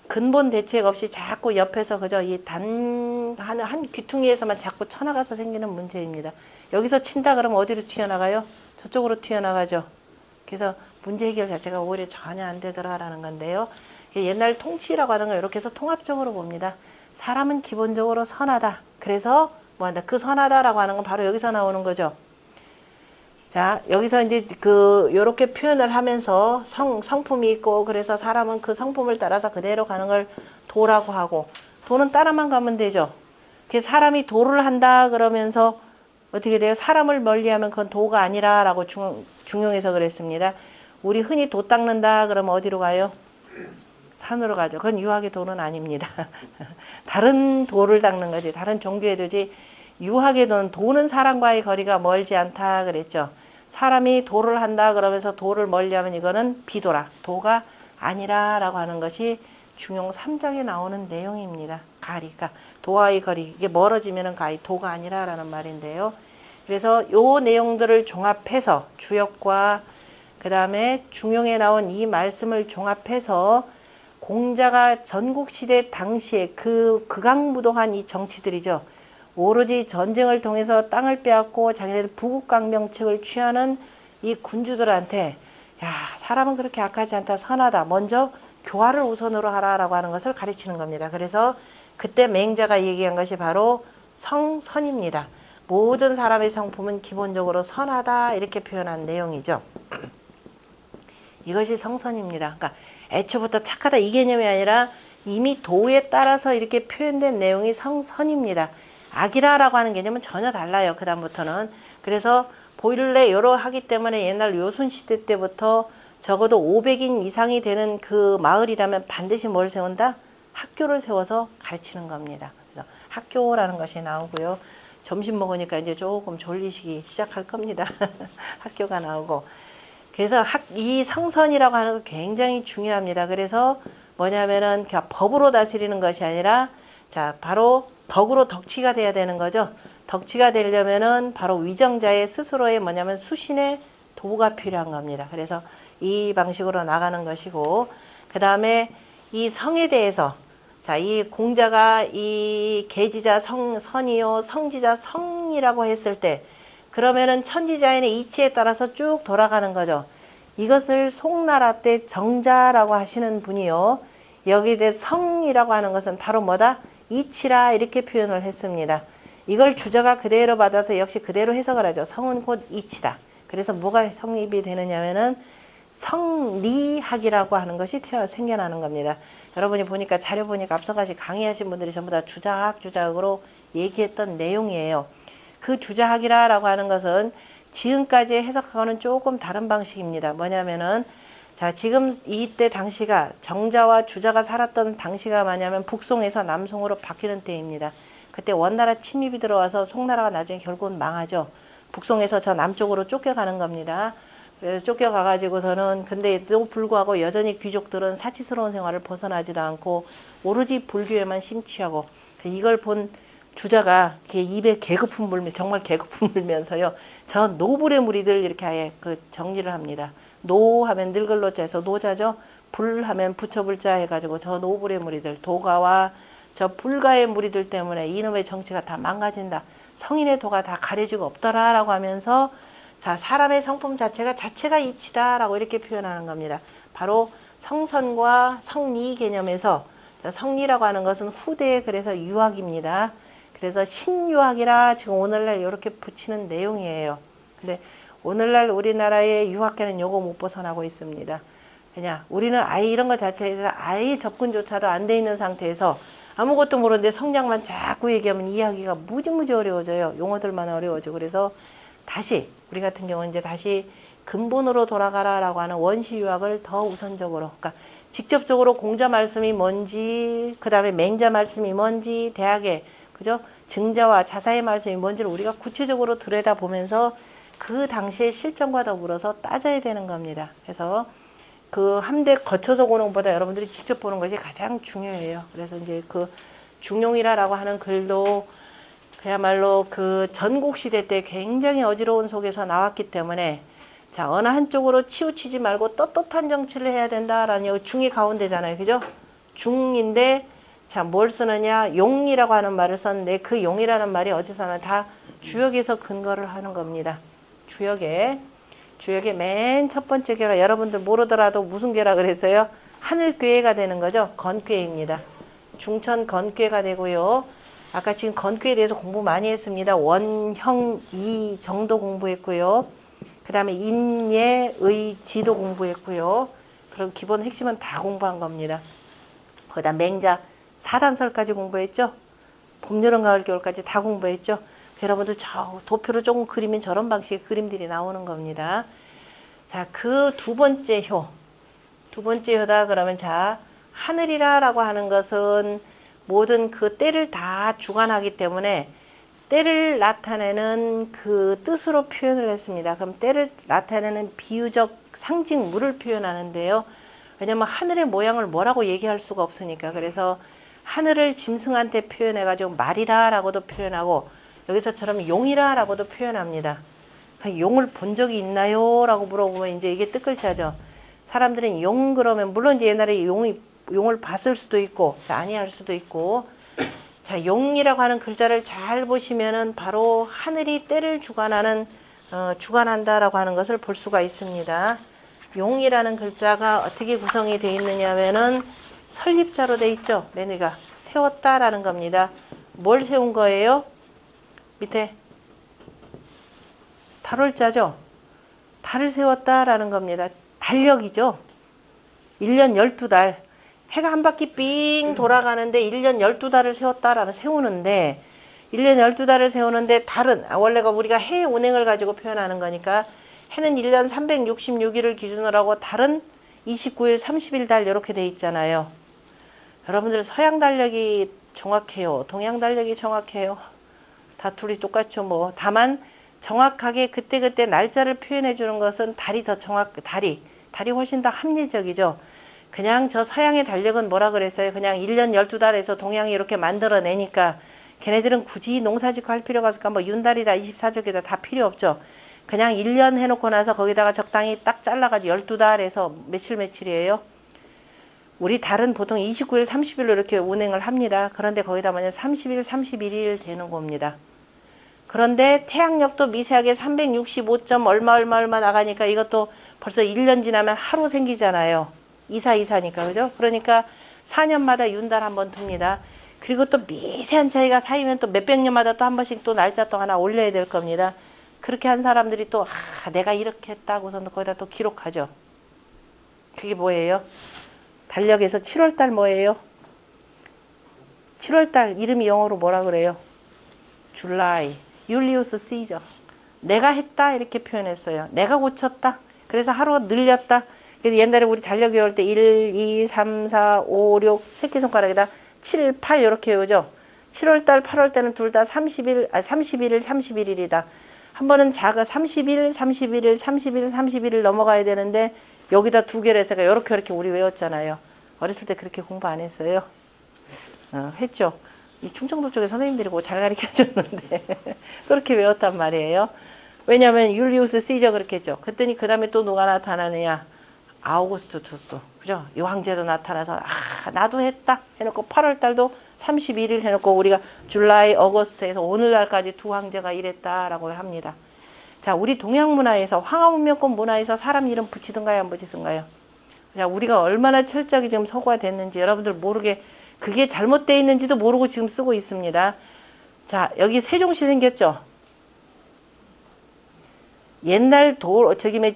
근본 대책 없이 자꾸 옆에서 그저 이 한 귀퉁이에서만 자꾸 쳐나가서 생기는 문제입니다. 여기서 친다 그러면 어디로 튀어나가요? 저쪽으로 튀어나가죠. 그래서 문제 해결 자체가 오히려 전혀 안 되더라라는 건데요. 옛날 통치라고 하는 걸 이렇게 해서 통합적으로 봅니다. 사람은 기본적으로 선하다. 그래서 뭐한다? 그 선하다라고 하는 건 바로 여기서 나오는 거죠. 자, 여기서 이제 요렇게 표현을 하면서 성품이 있고, 그래서 사람은 그 성품을 따라서 그대로 가는 걸 도라고 하고, 도는 따라만 가면 되죠. 그 사람이 도를 한다 그러면서 어떻게 돼요? 사람을 멀리하면 그건 도가 아니라라고 중용해서 그랬습니다. 우리 흔히 도 닦는다 그러면 어디로 가요? 산으로 가죠. 그건 유학의 도는 아닙니다. 다른 도를 닦는 거지. 다른 종교의 도지. 유학의 도는 사람과의 거리가 멀지 않다 그랬죠. 사람이 도를 한다 그러면서 도를 멀리하면 이거는 비도라. 도가 아니라라고 하는 것이 중용 3장에 나오는 내용입니다. 가리가 도와의 거리. 이게 멀어지면은 도가 아니라라는 말인데요. 그래서 요 내용들을 종합해서 주역과 그 다음에 중용에 나온 이 말씀을 종합해서 공자가 전국시대 당시에 극악무도한 이 정치들이죠. 오로지 전쟁을 통해서 땅을 빼앗고 자기네들 부국강명책을 취하는 이 군주들한테 야, 사람은 그렇게 악하지 않다, 선하다. 먼저 교화를 우선으로 하라라고 하는 것을 가르치는 겁니다. 그래서 그때 맹자가 얘기한 것이 바로 성선입니다. 모든 사람의 성품은 기본적으로 선하다 이렇게 표현한 내용이죠. 이것이 성선입니다. 그러니까 애초부터 착하다 이 개념이 아니라 이미 도에 따라서 이렇게 표현된 내용이 성선입니다. 악이라라고 하는 개념은 전혀 달라요. 그 다음부터는. 그래서 보일래 여러 하기 때문에 옛날 요순시대 때부터 적어도 500인 이상이 되는 그 마을이라면 반드시 뭘 세운다? 학교를 세워서 가르치는 겁니다. 그래서 학교라는 것이 나오고요. 점심 먹으니까 이제 조금 졸리시기 시작할 겁니다. 학교가 나오고. 그래서 이 성선이라고 하는 거 굉장히 중요합니다. 그래서 뭐냐면은 그냥 법으로 다스리는 것이 아니라 자, 바로 덕으로 덕치가 돼야 되는 거죠. 덕치가 되려면은 바로 위정자의 스스로의 뭐냐면 수신의 도가 필요한 겁니다. 그래서 이 방식으로 나가는 것이고, 그 다음에 이 성에 대해서 자, 이 공자가 이 계지자 선이요, 성지자 성이라고 했을 때 그러면은 천지자연의 이치에 따라서 쭉 돌아가는 거죠. 이것을 송나라 때 정자라고 하시는 분이요. 여기에 대해 성이라고 하는 것은 바로 뭐다? 이치라 이렇게 표현을 했습니다. 이걸 주자가 그대로 받아서 역시 그대로 해석을 하죠. 성은 곧 이치다. 그래서 뭐가 성립이 되느냐면은 성리학이라고 하는 것이 생겨나는 겁니다. 여러분이 보니까 자료 보니까 앞서가지 강의하신 분들이 전부 다 주자학으로 얘기했던 내용이에요. 그 주자학이라고 하는 것은 지금까지 해석하고는 조금 다른 방식입니다. 뭐냐면은 자, 지금 이때 당시가 정자와 주자가 살았던 당시가 뭐냐면 북송에서 남송으로 바뀌는 때입니다. 그때 원나라 침입이 들어와서 송나라가 나중에 결국은 망하죠. 북송에서 저 남쪽으로 쫓겨가는 겁니다. 그래서 쫓겨가가지고서는 근데도 불구하고 여전히 귀족들은 사치스러운 생활을 벗어나지도 않고 오로지 불교에만 심취하고 이걸 본 주자가 입에 개거품 물면 정말 개거품 물면서요. 저 노불의 무리들 이렇게 아예 그 정리를 합니다. 노 하면 늙을로자 해서 노자죠. 불 하면 부처불자 해가지고 저 노불의 무리들 도가와 저 불가의 무리들 때문에 이놈의 정치가 다 망가진다. 성인의 도가 다 가려지고 없더라라고 하면서 자 사람의 성품 자체가 이치다라고 이렇게 표현하는 겁니다. 바로 성선과 성리 개념에서 성리라고 하는 것은 후대에 그래서 유학입니다. 그래서 신유학이라 지금 오늘날 이렇게 붙이는 내용이에요. 근데 오늘날 우리나라의 유학계는 요거 못 벗어나고 있습니다. 그냥 우리는 아예 이런 것 자체에서 아예 접근조차도 안 돼 있는 상태에서 아무것도 모르는데 성장만 자꾸 얘기하면 이해하기가 무지무지 어려워져요. 용어들만 어려워지고. 그래서 다시 우리 같은 경우는 이제 다시 근본으로 돌아가라라고 하는 원시 유학을 더 우선적으로, 그러니까 직접적으로 공자 말씀이 뭔지, 그 다음에 맹자 말씀이 뭔지, 대학의 그죠? 증자와 자사의 말씀이 뭔지를 우리가 구체적으로 들여다보면서 그 당시의 실정과 더불어서 따져야 되는 겁니다. 그래서 그 함대 거쳐서 보는 것보다 여러분들이 직접 보는 것이 가장 중요해요. 그래서 이제 그 중용이라라고 하는 글도 그야말로 그 전국시대 때 굉장히 어지러운 속에서 나왔기 때문에 자, 어느 한쪽으로 치우치지 말고 떳떳한 정치를 해야 된다라는 중이 가운데잖아요. 그죠? 중인데 자, 뭘 쓰느냐? 용이라고 하는 말을 썼는데 그 용이라는 말이 어디서나 다 주역에서 근거를 하는 겁니다. 주역의 맨 첫 번째 괴가 여러분들 모르더라도 무슨 괴라 그랬어요? 하늘괴가 되는 거죠. 건괴입니다. 중천 건괴가 되고요. 아까 지금 건괴에 대해서 공부 많이 했습니다. 원, 형, 이 정도 공부했고요. 그 다음에 인예, 의, 지도 공부했고요. 그럼 기본 핵심은 다 공부한 겁니다. 그 다음 맹자, 사단설까지 공부했죠. 봄, 여름, 가을, 겨울까지 다 공부했죠. 여러분들 저 도표로 조금 그리면 저런 방식의 그림들이 나오는 겁니다. 자, 그 두 번째 효다 그러면 자, 하늘이라라고 하는 것은 모든 그 때를 다 주관하기 때문에 때를 나타내는 그 뜻으로 표현을 했습니다. 그럼 때를 나타내는 비유적 상징물을 표현하는데요. 왜냐면 하늘의 모양을 뭐라고 얘기할 수가 없으니까. 그래서 하늘을 짐승한테 표현해가지고 말이라라고도 표현하고 여기서처럼 용이라라고도 표현합니다. 용을 본 적이 있나요? 라고 물어보면 이제 이게 뜻글자죠. 사람들은 용 그러면 물론 이제 옛날에 용을 봤을 수도 있고 아니할 수도 있고 자 용이라고 하는 글자를 잘 보시면은 바로 하늘이 때를 주관한다라고 하는 것을 볼 수가 있습니다. 용이라는 글자가 어떻게 구성이 되어 있느냐면은 설립자로 되어 있죠. 맨 위가 세웠다라는 겁니다. 뭘 세운 거예요? 밑에 달월자죠. 달을 세웠다라는 겁니다. 달력이죠. 1년 12달. 해가 한 바퀴 삥 돌아가는데 1년 12달을 세우는데 1년 12달을 세우는데 달은 원래가 우리가 해 운행을 가지고 표현하는 거니까 해는 1년 366일을 기준으로 하고 달은 29일, 30일 달 이렇게 돼 있잖아요. 여러분들 서양 달력이 정확해요? 동양 달력이 정확해요? 다 둘이 똑같죠. 뭐 다만 정확하게 그때그때 날짜를 표현해 주는 것은 달이 훨씬 더 합리적이죠. 그냥 저 서양의 달력은 뭐라 그랬어요? 그냥 1년 12달에서 동양이 이렇게 만들어내니까 걔네들은 굳이 농사짓고 할 필요가 없을까? 뭐 윤달이다 24절기다 다 필요 없죠. 그냥 1년 해놓고 나서 거기다가 적당히 딱 잘라가지고 12달에서 며칠이에요? 우리 달은 보통 29일, 30일로 이렇게 운행을 합니다. 그런데 거기다 만약 30일, 31일 되는 겁니다. 그런데 태양력도 미세하게 365. 얼마 나가니까 이것도 벌써 1년 지나면 하루 생기잖아요. 이사니까 그죠? 그러니까 4년마다 윤달 한번 듭니다. 그리고 또 미세한 차이가 사이면 또 몇백 년마다 또 한 번씩 또 날짜 또 하나 올려야 될 겁니다. 그렇게 한 사람들이 또 내가 이렇게 했다고서 거기다 또 기록하죠. 그게 뭐예요? 달력에서 7월달 뭐예요? 7월달 이름이 영어로 뭐라 그래요? 줄라이. 율리우스 시저. 내가 했다 이렇게 표현했어요. 내가 고쳤다. 그래서 하루가 늘렸다. 그래서 옛날에 우리 달력 외울 때 1, 2, 3, 4, 5, 6 새끼손가락에다 7, 8 이렇게 외우죠. 7월달, 8월달은 둘 다 31일, 31일이다. 한 번은 자가 30일, 31일, 30일, 31일 넘어가야 되는데 여기다 두 개를 해서 이렇게 우리 외웠잖아요. 어렸을 때 그렇게 공부 안 했어요? 했죠. 이 충청도 쪽에 선생님들이 뭐 잘 가르쳐 줬는데 그렇게 외웠단 말이에요. 왜냐하면 율리우스 시저 그렇게 했죠. 그랬더니 그 다음에 또 누가 나타나느냐? 아우구스투스. 그죠? 이 황제도 나타나서 나도 했다 해놓고 8월 달도 31일 해놓고 우리가 줄라이, 어거스트에서 오늘날까지 두 황제가 이랬다라고 합니다. 자, 우리 동양 문화에서 황하문명권 문화에서 사람 이름 붙이든가요, 안 붙이든가요? 자, 우리가 얼마나 철저하게 지금 서구화됐는지 여러분들 모르게 그게 잘못되어 있는지도 모르고 지금 쓰고 있습니다. 자, 여기 세종시 생겼죠? 옛날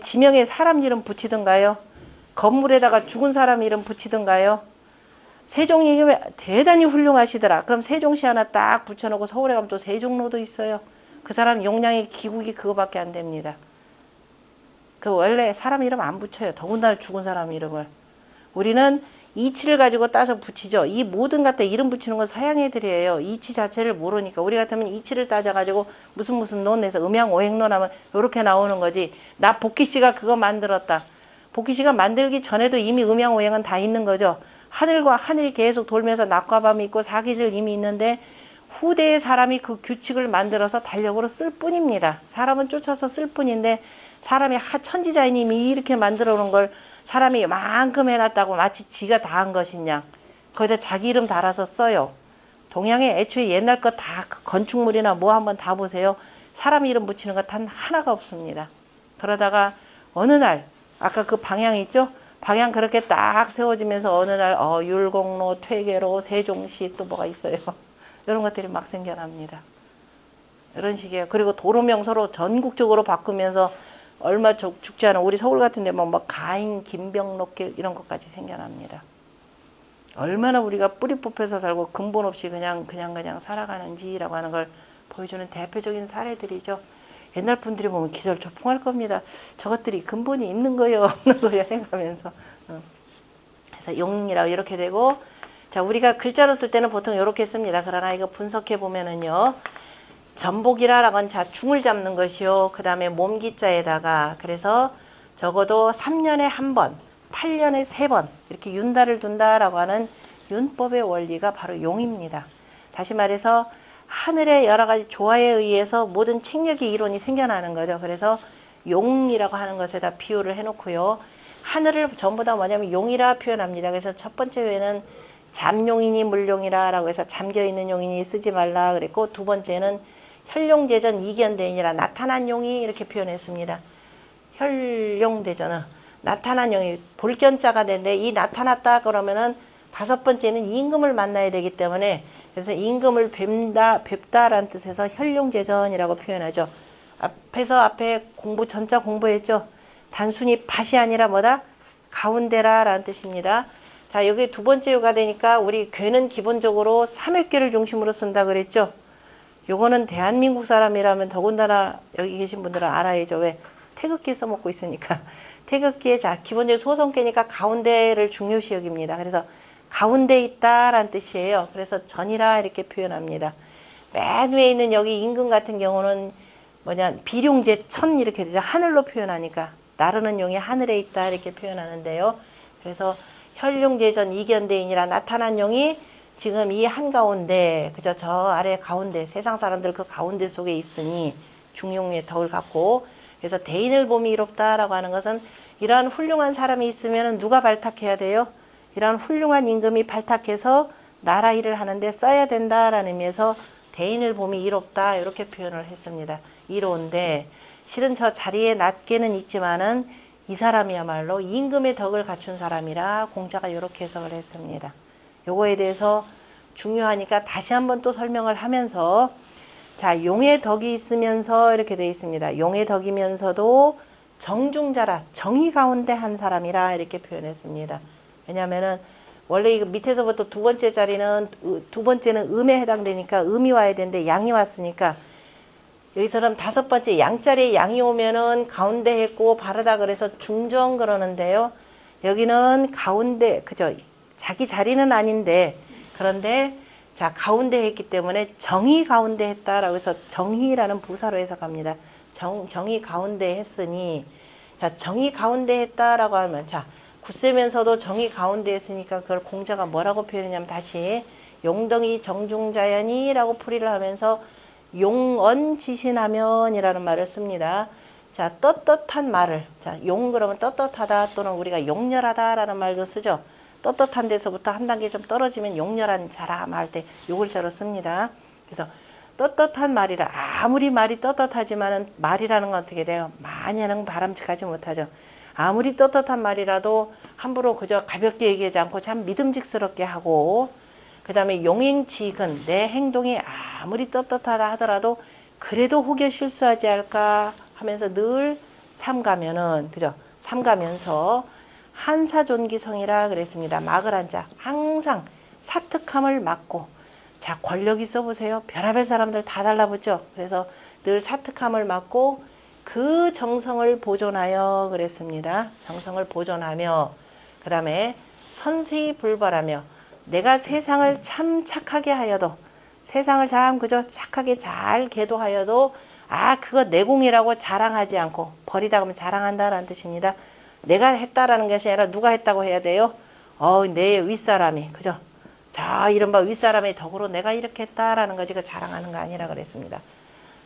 지명에 사람 이름 붙이든가요? 건물에다가 죽은 사람 이름 붙이든가요? 세종이 대단히 훌륭하시더라. 그럼 세종시 하나 딱 붙여놓고 서울에 가면 또 세종로도 있어요. 그 사람 용량의 기국이 그거밖에 안 됩니다. 그 원래 사람 이름 안 붙여요. 더군다나 죽은 사람 이름을. 우리는 이치를 가지고 따서 붙이죠. 이 모든 갖다 이름 붙이는 건 서양 애들이에요. 이치 자체를 모르니까. 우리 같으면 이치를 따져가지고 무슨 논에서 음양오행론 하면 이렇게 나오는 거지. 나 복희씨가 그거 만들었다. 복희씨가 만들기 전에도 이미 음양오행은 다 있는 거죠. 하늘과 하늘이 계속 돌면서 낮과 밤이 있고 사계절 이미 있는데 후대의 사람이 그 규칙을 만들어서 달력으로 쓸 뿐입니다. 사람은 쫓아서 쓸 뿐인데 사람이 천지자인님이 이렇게 만들어 놓은 걸 사람이 이만큼 해놨다고 마치 지가 다 한 것이냐. 거기다 자기 이름 달아서 써요. 동양에 애초에 옛날 거 다 건축물이나 뭐 한번 다 보세요. 사람 이름 붙이는 거 단 하나가 없습니다. 그러다가 어느 날 아까 그 방향 있죠? 방향 그렇게 딱 세워지면서 어느 날 율곡로, 퇴계로, 세종시 또 뭐가 있어요. 이런 것들이 막 생겨납니다. 이런 식이에요. 그리고 도로 명소로 전국적으로 바꾸면서 얼마 죽지 않은 우리 서울 같은 데 뭐 가인, 김병록길 이런 것까지 생겨납니다. 얼마나 우리가 뿌리 뽑혀서 살고 근본 없이 그냥 살아가는지라고 하는 걸 보여주는 대표적인 사례들이죠. 옛날 분들이 보면 기절초풍할 겁니다. 저것들이 근본이 있는 거요, 없는 거요 해가면서. 그래서 용이라고 이렇게 되고, 자, 우리가 글자로 쓸 때는 보통 이렇게 씁니다. 그러나 이거 분석해 보면은요, 전복이라라고 하는 자, 중을 잡는 것이요. 그 다음에 몸기자에다가, 그래서 적어도 3년에 한 번, 8년에 3번, 이렇게 윤달을 둔다라고 하는 윤법의 원리가 바로 용입니다. 다시 말해서, 하늘의 여러 가지 조화에 의해서 모든 책력의 이론이 생겨나는 거죠. 그래서 용이라고 하는 것에다 비유를 해놓고요. 하늘을 전부 다 뭐냐면 용이라 표현합니다. 그래서 첫 번째 회는 잠용이니 물용이라고 해서 잠겨있는 용이니 쓰지 말라 그랬고, 두 번째는 혈용대전 이견대인이라 나타난 용이 이렇게 표현했습니다. 혈용대전은 나타난 용이 볼견자가 되는데 이 나타났다 그러면은 다섯 번째는 임금을 만나야 되기 때문에 그래서 임금을 뵙다라는 뜻에서 혈용제전이라고 표현하죠. 앞에 전자 공부했죠. 단순히 밭이 아니라 뭐다? 가운데라라는 뜻입니다. 자, 여기 두 번째 요가 되니까 우리 괴는 기본적으로 삼획괴를 중심으로 쓴다 그랬죠. 요거는 대한민국 사람이라면 더군다나 여기 계신 분들은 알아야죠. 왜? 태극기 써먹고 있으니까. 태극기에 자, 기본적으로 소성괴니까 가운데를 중요시 여깁니다. 그래서 가운데 있다라는 뜻이에요. 그래서 전이라 이렇게 표현합니다. 맨 위에 있는 여기 임금 같은 경우는 비룡제천 이렇게 되죠. 하늘로 표현하니까 나르는 용이 하늘에 있다 이렇게 표현하는데요. 그래서 혈용제전 이견대인이라 나타난 용이 지금 이 한가운데 그죠? 저 아래 가운데 세상 사람들 그 가운데 속에 있으니 중용의 덕을 갖고 그래서 대인을 봄이 이롭다라고 하는 것은 이러한 훌륭한 사람이 있으면 누가 발탁해야 돼요? 이런 훌륭한 임금이 발탁해서 나라 일을 하는데 써야 된다라는 의미에서 대인을 봄이 이롭다 이렇게 표현을 했습니다. 이로운데 실은 저 자리에 낮게는 있지만은 이 사람이야말로 임금의 덕을 갖춘 사람이라 공자가 이렇게 해석을 했습니다. 요거에 대해서 중요하니까 다시 한번 또 설명을 하면서 자, 용의 덕이 있으면서 이렇게 되어 있습니다. 용의 덕이면서도 정중자라 정의 가운데 한 사람이라 이렇게 표현했습니다. 왜냐하면은 원래 이거 밑에서부터 두 번째 자리는 두 번째는 음에 해당되니까 음이 와야 되는데 양이 왔으니까 여기서는 다섯 번째 양자리에 양이 오면은 가운데 했고 바르다 그래서 중정 그러는데요. 여기는 가운데, 그죠? 자기 자리는 아닌데, 그런데, 자, 가운데 했기 때문에 정의 가운데 했다라고 해서 정의라는 부사로 해석합니다. 정의 가운데 했으니, 자, 정의 가운데 했다라고 하면, 자, 굳세면서도 정의 가운데 했으니까 그걸 공자가 뭐라고 표현했냐면 다시 용덩이 정중자연이라고 풀이를 하면서 용언지신하면이라는 말을 씁니다. 자, 떳떳한 말을, 자, 용 그러면 떳떳하다 또는 우리가 용렬하다라는 말도 쓰죠. 떳떳한 데서부터 한 단계 좀 떨어지면 용렬한 사람 할 때 요 글자로 씁니다. 그래서 떳떳한 말이라, 아무리 말이 떳떳하지만은 말이라는 건 어떻게 돼요? 많이는 바람직하지 못하죠. 아무리 떳떳한 말이라도 함부로 그저 가볍게 얘기하지 않고 참 믿음직스럽게 하고, 그 다음에 용행지근, 내 행동이 아무리 떳떳하다 하더라도 그래도 혹여 실수하지 않을까 하면서 늘 삼가면은, 그죠? 삼가면서 한사존기성이라 그랬습니다. 막을 한자, 항상 사특함을 막고, 자, 권력 있어 보세요. 별의별 사람들 다 달라붙죠. 그래서 늘 사특함을 막고 그 정성을 보존하여 그랬습니다. 정성을 보존하며, 그 다음에 선세히 불벌하며, 내가 세상을 참 착하게 하여도, 세상을 참 그저 착하게 잘 계도하여도, 아, 그거 내 공이라고 자랑하지 않고, 버리다 하면 자랑한다라는 뜻입니다. 내가 했다라는 것이 아니라 누가 했다고 해야 돼요? 내 윗사람이, 그죠? 자, 이른바 윗사람의 덕으로 내가 이렇게 했다라는 거지, 그 자랑하는 거 아니라 그랬습니다.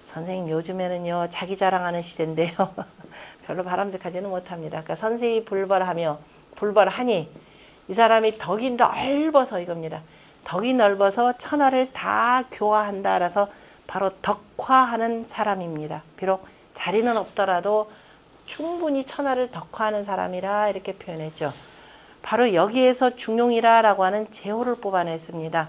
선생님, 요즘에는요, 자기 자랑하는 시대인데요. 별로 바람직하지는 못합니다. 그러니까 선세히 불벌하며, 불벌하니, 이 사람이 덕이 넓어서 이겁니다. 덕이 넓어서 천하를 다 교화한다. 라서 바로 덕화하는 사람입니다. 비록 자리는 없더라도 충분히 천하를 덕화하는 사람이라 이렇게 표현했죠. 바로 여기에서 중용이라라고 하는 제호를 뽑아냈습니다.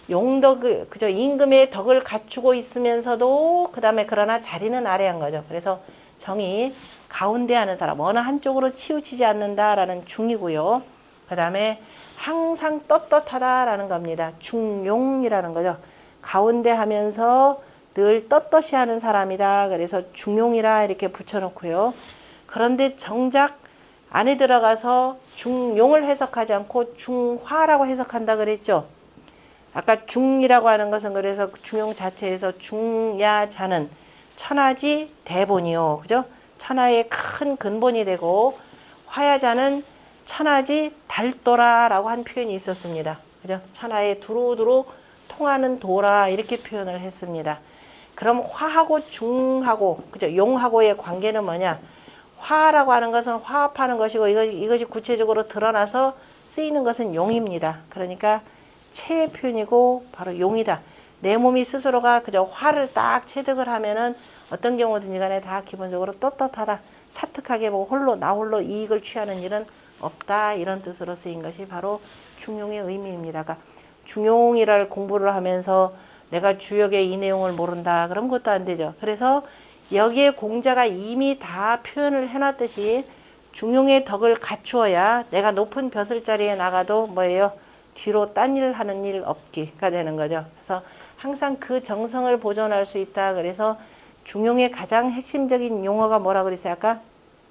용덕, 그저 임금의 덕을 갖추고 있으면서도 그 다음에 그러나 자리는 아래한 거죠. 그래서 정이 가운데 하는 사람, 어느 한쪽으로 치우치지 않는다라는 중이고요. 그 다음에 항상 떳떳하다라는 겁니다. 중용이라는 거죠. 가운데 하면서 늘 떳떳이 하는 사람이다. 그래서 중용이라 이렇게 붙여놓고요. 그런데 정작 안에 들어가서 중용을 해석하지 않고 중화라고 해석한다 그랬죠. 아까 중이라고 하는 것은 그래서 중용 자체에서 중야자는 천하지 대본이요. 그죠? 천하의 큰 근본이 되고, 화야자는 천하지 달도라라고 한 표현이 있었습니다. 그죠? 천하에 두루두루 통하는 도라 이렇게 표현을 했습니다. 그럼 화하고 중하고, 그죠? 용하고의 관계는 뭐냐? 화라고 하는 것은 화합하는 것이고, 이것이 구체적으로 드러나서 쓰이는 것은 용입니다. 그러니까 체의 표현이고 바로 용이다. 내 몸이 스스로가 그저 화를 딱 체득을 하면은 어떤 경우든지 간에 다 기본적으로 떳떳하다. 사특하게 뭐 나 홀로 이익을 취하는 일은 없다. 이런 뜻으로 쓰인 것이 바로 중용의 의미입니다. 그러니까 중용이랄 공부를 하면서 내가 주역의 이 내용을 모른다. 그런 것도 안 되죠. 그래서 여기에 공자가 이미 다 표현을 해놨듯이 중용의 덕을 갖추어야 내가 높은 벼슬자리에 나가도 뭐예요? 뒤로 딴 일 하는 일 없기가 되는 거죠. 그래서 항상 그 정성을 보존할 수 있다. 그래서 중용의 가장 핵심적인 용어가 뭐라 그랬어요? 아까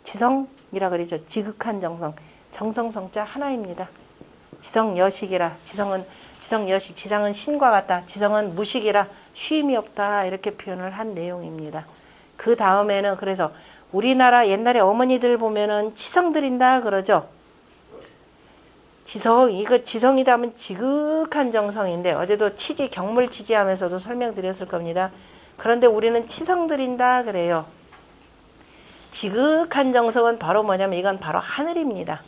지성이라 그랬죠. 지극한 정성. 정성성자 하나입니다. 지성여식이라. 지성여식. 지성은 신과 같다. 지성은 무식이라. 쉼이 없다. 이렇게 표현을 한 내용입니다. 그 다음에는 그래서 우리나라 옛날에 어머니들 보면은 치성 드린다 그러죠. 이거 지성이다 하면 지극한 정성인데, 어제도 경물 치지하면서도 설명드렸을 겁니다. 그런데 우리는 치성 드린다 그래요. 지극한 정성은 바로 뭐냐면 이건 바로 하늘입니다.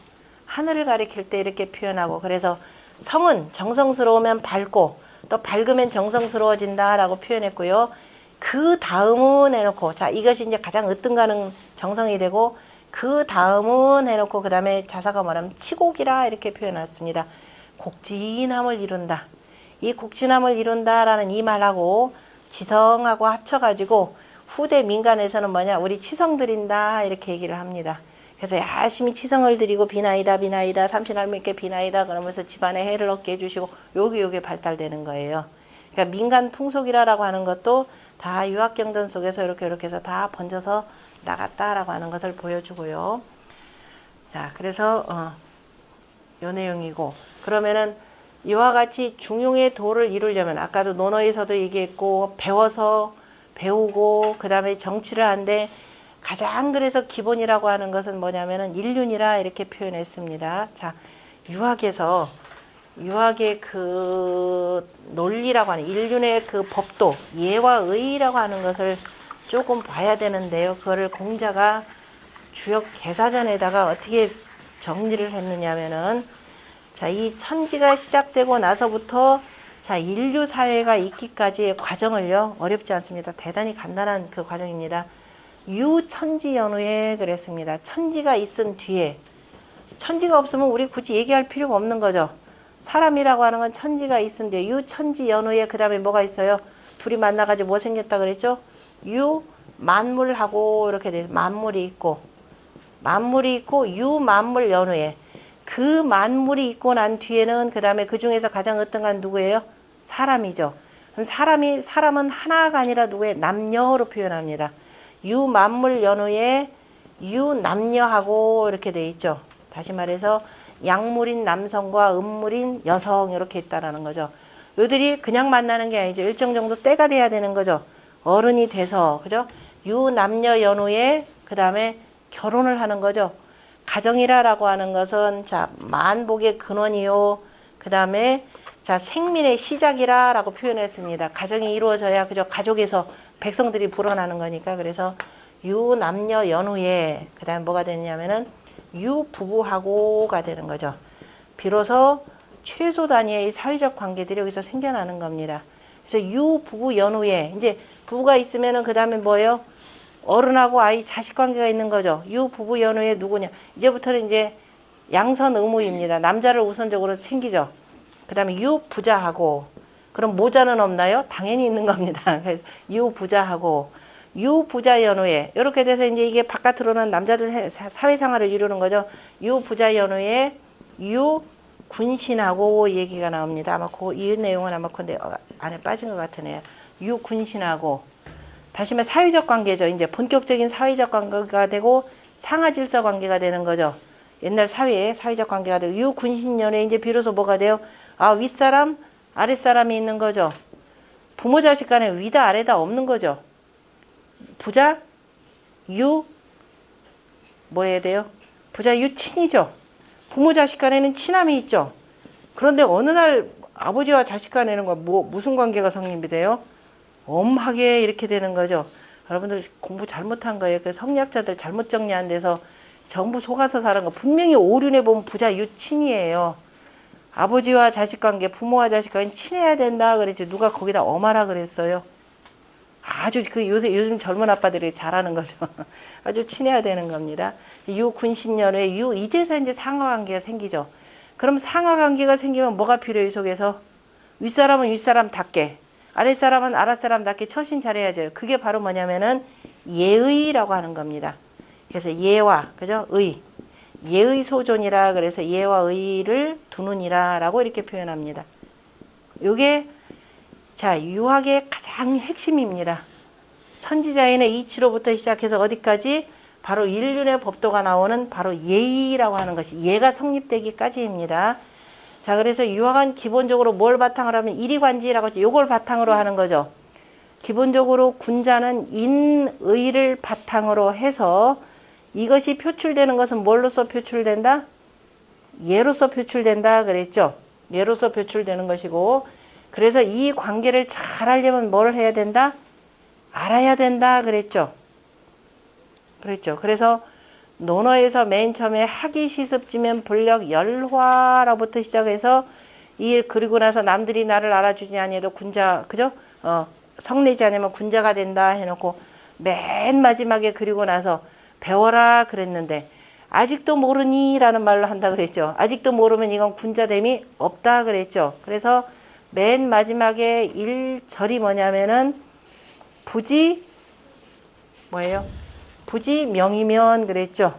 하늘을 가리킬 때 이렇게 표현하고, 그래서 성은 정성스러우면 밝고 또 밝으면 정성스러워진다라고 표현했고요. 그 다음은 해놓고, 자, 이것이 이제 가장 으뜸가는 정성이 되고, 그 다음은 해놓고 그 다음에 자사가 말하면 치곡이라 이렇게 표현했습니다. 곡진함을 이룬다. 이 곡진함을 이룬다라는 이 말하고 지성하고 합쳐가지고 후대 민간에서는 뭐냐, 우리 치성 드린다 이렇게 얘기를 합니다. 그래서 열심히 치성을 드리고 비나이다 삼신할머니께 비나이다 그러면서 집안에 해를 얻게 해주시고 요게 발달되는 거예요. 그러니까 민간 풍속이라고 하는 것도 다 유학경전 속에서 이렇게 해서 다 번져서 나갔다라고 하는 것을 보여주고요. 자, 그래서 요 내용이고, 그러면은 이와 같이 중용의 도를 이루려면 아까도 논어에서도 얘기했고 배우고 그 다음에 정치를 하는데 가장 그래서 기본이라고 하는 것은 뭐냐면은 일륜이라 이렇게 표현했습니다. 자, 유학의 그 논리라고 하는 일륜의 그 법도 예와 의라고 하는 것을 조금 봐야 되는데요. 그거를 공자가 주역 개사전에다가 어떻게 정리를 했느냐면은 자, 이 천지가 시작되고 나서부터 자, 인류 사회가 있기까지의 과정을요, 어렵지 않습니다. 대단히 간단한 그 과정입니다. 유천지연후에 그랬습니다. 천지가 있은 뒤에, 천지가 없으면 우리 굳이 얘기할 필요가 없는 거죠. 사람이라고 하는 건 천지가 있은 뒤에, 유천지연후에 그 다음에 뭐가 있어요? 둘이 만나가지고 뭐 생겼다 그랬죠? 만물하고 이렇게 돼, 만물이 있고 유만물 연후에 그 만물이 있고 난 뒤에는 그 다음에 그 중에서 가장 어떤가 누구예요? 사람이죠. 그럼 사람은 하나가 아니라 누구예요? 남녀로 표현합니다. 유만물 연후에 유남녀하고 이렇게 돼 있죠. 다시 말해서 양물인 남성과 음물인 여성 이렇게 있다라는 거죠. 요들이 그냥 만나는 게 아니죠. 일정 정도 때가 돼야 되는 거죠. 어른이 돼서, 그죠? 유남녀 연후에 그 다음에 결혼을 하는 거죠. 가정이라고 하는 것은 자, 만복의 근원이요. 그 다음에 자, 생민의 시작이라고 표현했습니다. 가정이 이루어져야 그죠? 가족에서 백성들이 불어나는 거니까. 그래서 유남녀 연후에 그 다음에 뭐가 되냐면은 유부부하고가 되는 거죠. 비로소 최소 단위의 사회적 관계들이 여기서 생겨나는 겁니다. 그래서 유부부 연후에 이제 부부가 있으면은 그 다음에 뭐예요? 어른하고 아이 자식 관계가 있는 거죠. 유부부 연후에 누구냐? 이제부터는 이제 양선 의무입니다. 남자를 우선적으로 챙기죠. 그 다음에 유부자하고, 그럼 모자는 없나요? 당연히 있는 겁니다. 유부자하고, 유부자 연후에, 이렇게 돼서 이제 이게 바깥으로는 남자들 사회생활을 이루는 거죠. 유부자 연후에 유군신하고 얘기가 나옵니다. 아마 이 내용은 아마 근데 안에 빠진 것 같으네요. 유군신하고, 다시 말해 사회적 관계죠. 이제 본격적인 사회적 관계가 되고 상하질서 관계가 되는 거죠. 옛날 사회에 사회적 관계가 되고 유군신연에 이제 비로소 뭐가 돼요? 아, 윗사람, 아랫사람이 있는 거죠. 부모 자식 간에 위다 아래다 없는 거죠. 부자, 뭐 해야 돼요? 부자 유친이죠. 부모 자식 간에는 친함이 있죠. 그런데 어느 날 아버지와 자식 간에는 무슨 관계가 성립이 돼요? 엄하게 이렇게 되는 거죠. 여러분들 공부 잘못한 거예요. 그 성리학자들 잘못 정리 안 돼서 전부 속아서 사는 거. 분명히 오륜에 보면 부자 유친이에요. 아버지와 자식 관계, 부모와 자식 관계 친해야 된다 그랬지. 누가 거기다 엄하라 그랬어요. 아주 요즘 젊은 아빠들이 잘하는 거죠. 아주 친해야 되는 겁니다. 유군신연후에 이제서 이제 상하관계가 생기죠. 그럼 상하관계가 생기면 뭐가 필요해요, 속에서? 윗사람은 윗사람답게, 아랫사람은 아랫사람답게 처신 잘해야죠. 그게 바로 뭐냐면은 예의라고 하는 겁니다. 그래서 예와, 그죠? 예의 소존이라 그래서 예와 의를 두느니라라고 이렇게 표현합니다. 요게 자, 유학의 가장 핵심입니다. 천지자연의 이치로부터 시작해서 어디까지? 바로 일륜의 법도가 나오는 바로 예의라고 하는 것이 예가 성립되기까지입니다. 자, 그래서 유학은 기본적으로 뭘 바탕으로 하면 일이관지라고 하죠. 요걸 바탕으로 하는 거죠. 기본적으로 군자는 인의를 바탕으로 해서 이것이 표출되는 것은 뭘로서 표출된다? 예로서 표출된다 그랬죠. 예로서 표출되는 것이고, 그래서 이 관계를 잘 알려면 뭘 해야 된다? 알아야 된다 그랬죠. 그래서 논어에서 맨 처음에 학이 시습지면 불력 열화로부터 시작해서 그리고 나서 남들이 나를 알아주지 아니해도 군자, 그죠? 성내지 않으면 군자가 된다 해놓고 맨 마지막에 그리고 나서 배워라 그랬는데 아직도 모르니라는 말로 한다 그랬죠. 아직도 모르면 이건 군자됨이 없다 그랬죠. 그래서 맨 마지막에 1절이 뭐냐면은 부지 명이면 그랬죠.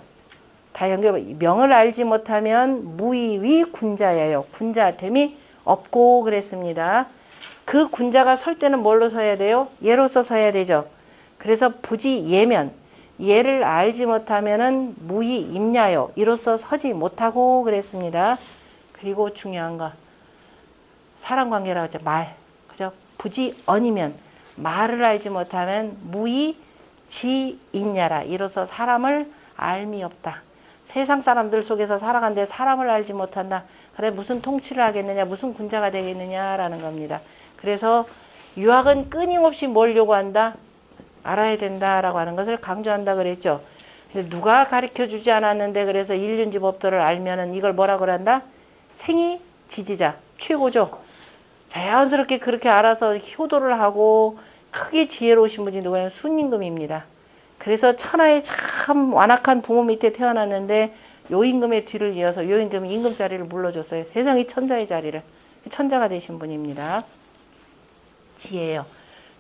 다 명을 알지 못하면 무의위 군자예요. 군자됨이 없고 그랬습니다. 그 군자가 설 때는 뭘로 서야 돼요? 예로서 서야 되죠. 그래서 부지 예면, 얘를 알지 못하면은 무이 임야요. 이로써 서지 못하고 그랬습니다. 그리고 중요한 거 사람 관계라고 하죠. 말. 그죠? 부지 언이면 말을 알지 못하면 무이 지 있냐라. 이로써 사람을 알미 없다. 세상 사람들 속에서 살아간데 사람을 알지 못한다. 그래 무슨 통치를 하겠느냐, 무슨 군자가 되겠느냐라는 겁니다. 그래서 유학은 끊임없이 뭘 요구한다? 알아야 된다라고 하는 것을 강조한다 그랬죠. 누가 가르쳐 주지 않았는데 그래서 일륜지 법도를 알면은 이걸 뭐라 그런다? 생이 지지자 최고죠. 자연스럽게 그렇게 알아서 효도를 하고 크게 지혜로우신 분이 누구냐면 순임금입니다. 그래서 천하의 참 완악한 부모 밑에 태어났는데 요임금의 뒤를 이어서 요임금이 임금 자리를 물러줬어요. 세상의 천자의 자리를. 천자가 되신 분입니다. 지혜예요.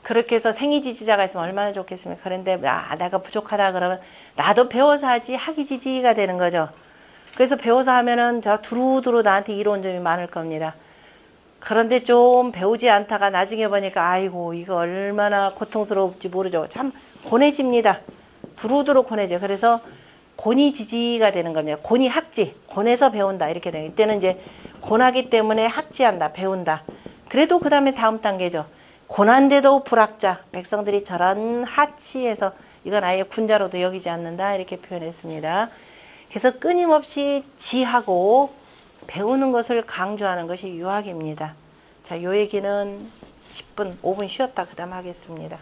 그렇게 해서 생이지지자가 있으면 얼마나 좋겠습니까? 그런데 내가 부족하다 그러면 나도 배워서 하지 학이지지가 되는 거죠. 그래서 배워서 하면은 두루두루 나한테 이로운 점이 많을 겁니다. 그런데 좀 배우지 않다가 나중에 보니까 아이고 이거 얼마나 고통스러울지 모르죠. 참 고뇌집니다. 두루두루 고뇌죠. 그래서 고니지지가 되는 겁니다. 고니학지, 고뇌서 배운다 이렇게 돼요. 이때는 이제 고나기 때문에 학지한다, 배운다. 그래도 그 다음에 다음 단계죠. 고난데도 불학자, 백성들이 저런 하치에서 이건 아예 군자로도 여기지 않는다 이렇게 표현했습니다. 그래서 끊임없이 지하고 배우는 것을 강조하는 것이 유학입니다. 자, 요 얘기는 10분, 5분 쉬었다 그 다음 하겠습니다.